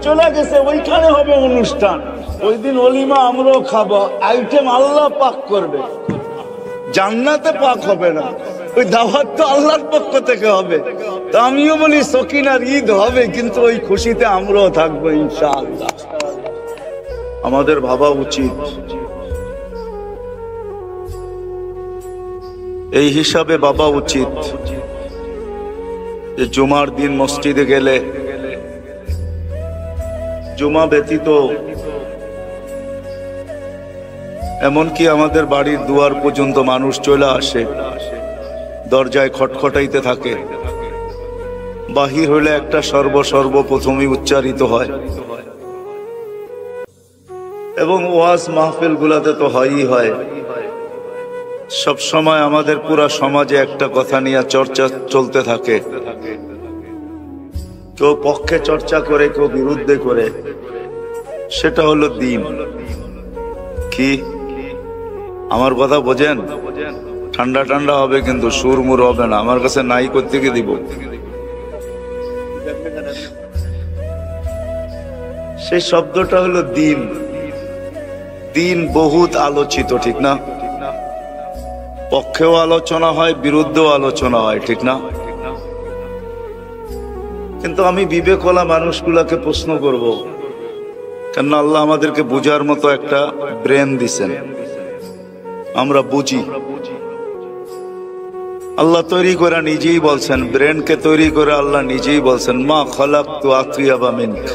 চলে গেছে, ওইখানে হবে অনুষ্ঠান। ওই দিন ওলিমা আমরাও খাবো, আইটেম আল্লাহ পাক করবে, জান্নাতে পাক হবে না, ওই দাওয়াত তো আল্লাহর পক্ষ থেকে হবে। তো আমিও বলি সকিনার ঈদ হবে, কিন্তু ওই খুশিতে আমরাও থাকবো ইনশাআল্লাহ। আমাদের ভাবা উচিত, এই হিসাবে ভাবা উচিত যে জুমার দিন মসজিদে গেলে জুমা ব্যতীত এমনকি আমাদের বাড়ির দুয়ার পর্যন্ত মানুষ চলে আসে, দরজায় খটখটাইতে থাকে, বাহির হইলে একটা সর্বপ্রথমই উচ্চারিত হয়, এবং ওয়াজ মাহফিল গুলাতে তো হয়ই হয়। সব সময় আমাদের পুরা সমাজে একটা কথা নিয়ে চর্চা চলতে থাকে, কেউ পক্ষে চর্চা করে, কেউ বিরুদ্ধে করে, সেটা হলো দ্বীন। কি আমার কথা বোঝেন? ঠান্ডা ঠান্ডা হবে কিন্তু সুরমুর হবে না, আমার কাছে নাই করতে গিয়ে দিব। সেই শব্দটা হলো দ্বীন। দ্বীন বহুত আলোচিত, ঠিক না? পক্ষেও আলোচনা হয়, বিরুদ্ধেও আলোচনা হয়, ঠিক না? কিন্তু আমি বিবেকওয়ালা মানুষগুলাকে প্রশ্ন করব, কেননা আল্লাহ আমাদেরকে বুঝার মতো একটা ব্রেন দিছেন, আমরা বুঝি। আল্লাহ তৈরি করে নিজেই বলছেন, ব্রেনকে তৈরি করে আল্লাহ নিজেই বলছেন, মা খালাকতু আতইয়াবা মিনক,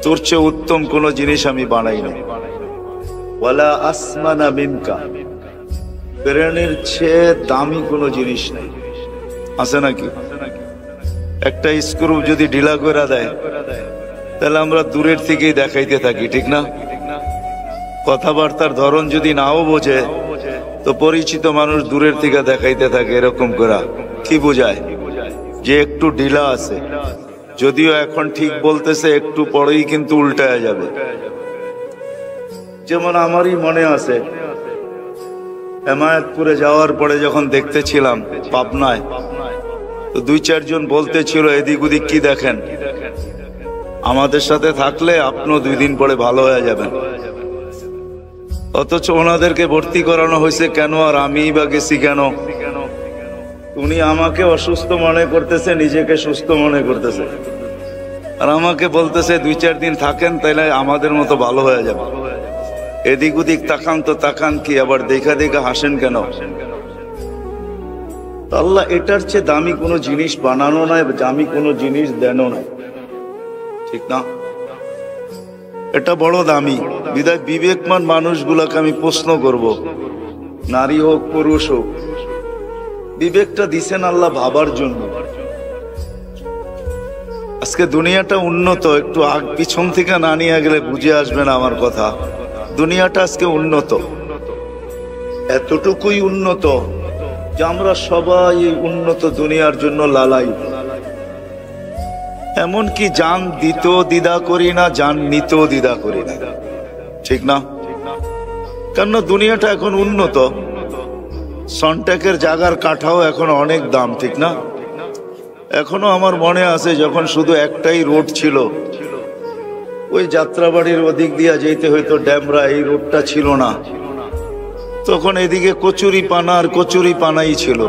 তোর চেয়ে উত্তম কোন জিনিস আমি বানাইনি, ওয়ালা আসমানা মিনকা, ব্রেনের চেয়ে দামি কোনো জিনিস নেই। আছে নাকি? একটা স্ক্রু যদি ঢিলা করে দেয় তাহলে আমরা দূরের থেকেই দেখাইতে থাকি, ঠিক না? কথাবার্তার ধরন যদি নাও বোঝে তো পরিচিত মানুষ দূরের থেকে দেখাইতে থাকে, এরকম করা কি বোঝায়? যে একটু ঢিলা আছে, যদিও এখন ঠিক বলতেছে, একটু পরেই কিন্তু উল্টায়া যাবে। যেমন আমারই মনে আছে, হেমায়তপুরে যাওয়ার পরে যখন দেখতেছিলাম পাবনায়, তো 2-4 জন বলতেছিল এদিক ওদিক কি দেখেন, আমাদের সাথে থাকলে আপনিও 2 দিন পরে ভালো হয়ে যাবেন। অথচ ওনাদেরকে ভর্তি করানো হয়েছে কেন, আর আমি বা গেছি কেন? উনি আমাকে অসুস্থ মনে করতেছে, নিজেকে সুস্থ মনে করতেছে, আর আমাকে বলতেছে 2-4 দিন থাকেন তাইলে আমাদের মতো ভালো হয়ে যাবে। এদিক ওদিক তাকান তো তাকান কি, আবার দেখা দেখা হাসেন কেন? আল্লাহ এটার চেয়ে দামি কোনো জিনিস বানানো নাই, দামি কোনো জিনিস দেনও নাই, ঠিক না? এটা বড় দামি। বিধায় বিবেকমান মানুষগুলাকে আমি প্রশ্ন করব, নারী হোক পুরুষ হোক, বিবেকটা দিছেন আল্লাহ ভাবার জন্য। আজকে দুনিয়াটা উন্নত, একটু পিছন থেকে না নিয়ে গেলে বুঝে আসবে না আমার কথা। দুনিয়াটা আজকে উন্নত, এতটুকুই উন্নত যে আমরা সবাই এই উন্নত দুনিয়ার জন্য লালাই। এমনকি জান দিতেও দ্বিধা করি না, জান নিতেও দ্বিধা করি না, ঠিক না? কেননা দুনিয়াটা এখন উন্নত, সনটেকের জায়গার কাঠাও এখন অনেক দাম, ঠিক না? এখনো আমার মনে আছে যখন শুধু একটাই রোড ছিল, ওই যাত্রাবাড়ির ওদিক দিয়া যেতে হয়তো ড্যামরা, এই রোডটা ছিল না, তখন এদিকে কচুরি পানা আর কচুরি পানাই ছিল।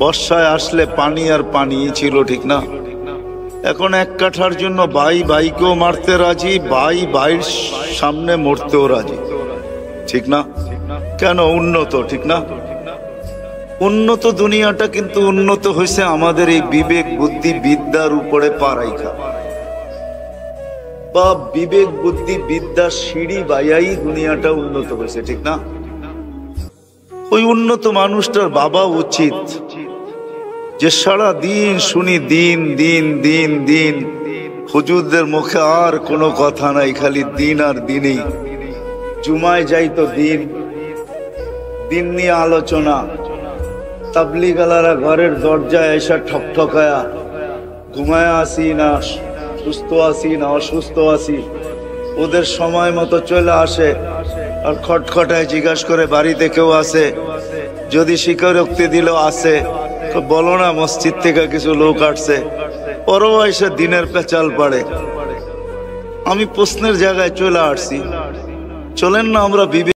বর্ষায় আসলে পানি আর পানিই ছিল, ঠিক না? এখন এক কাঠার জন্য ভাই ভাইকেও মারতে রাজি, ভাই ভাইয়ের সামনে মরতেও রাজি, ঠিক না? কেন? উন্নত, ঠিক না? উন্নত দুনিয়াটা কিন্তু উন্নত হয়েছে আমাদের এই বিবেক বুদ্ধি বিদ্যার উপরে পা রাইখা, বা বিবেক বুদ্ধি বিদ্যার সিঁড়ি বাইয়াই দুনিয়াটা উন্নত হয়েছে, ঠিক না? ওই উন্নত মানুষটার বাবা উচিত যে সারা দিন শুনি দিন দিন দিন দিন, হুজুরদের মুখে আর কোনো কথা নাই, খালি দিন আর দিনই। জুমায় যাইতো দিন, দিন নিয়ে আলোচনা। তাবলিগালারা ঘরের দরজায় এসে ঠকঠকায়া, ঘুমায় আসি না সুস্থ আসি না অসুস্থ আসি, ওদের সময় মতো চলে আসে আর খটখটায় জিজ্ঞাসা করে বাড়িতে কেউ আসে, যদি স্বীকারোক্তি দিল আসে, বলো না মসজিদ থেকে কিছু লোক আসছে, ওরাও এসে দিনের পেঁচাল পাড়ে। আমি প্রশ্নের জায়গায় চলে আসছি, চলেন না আমরা বিবেক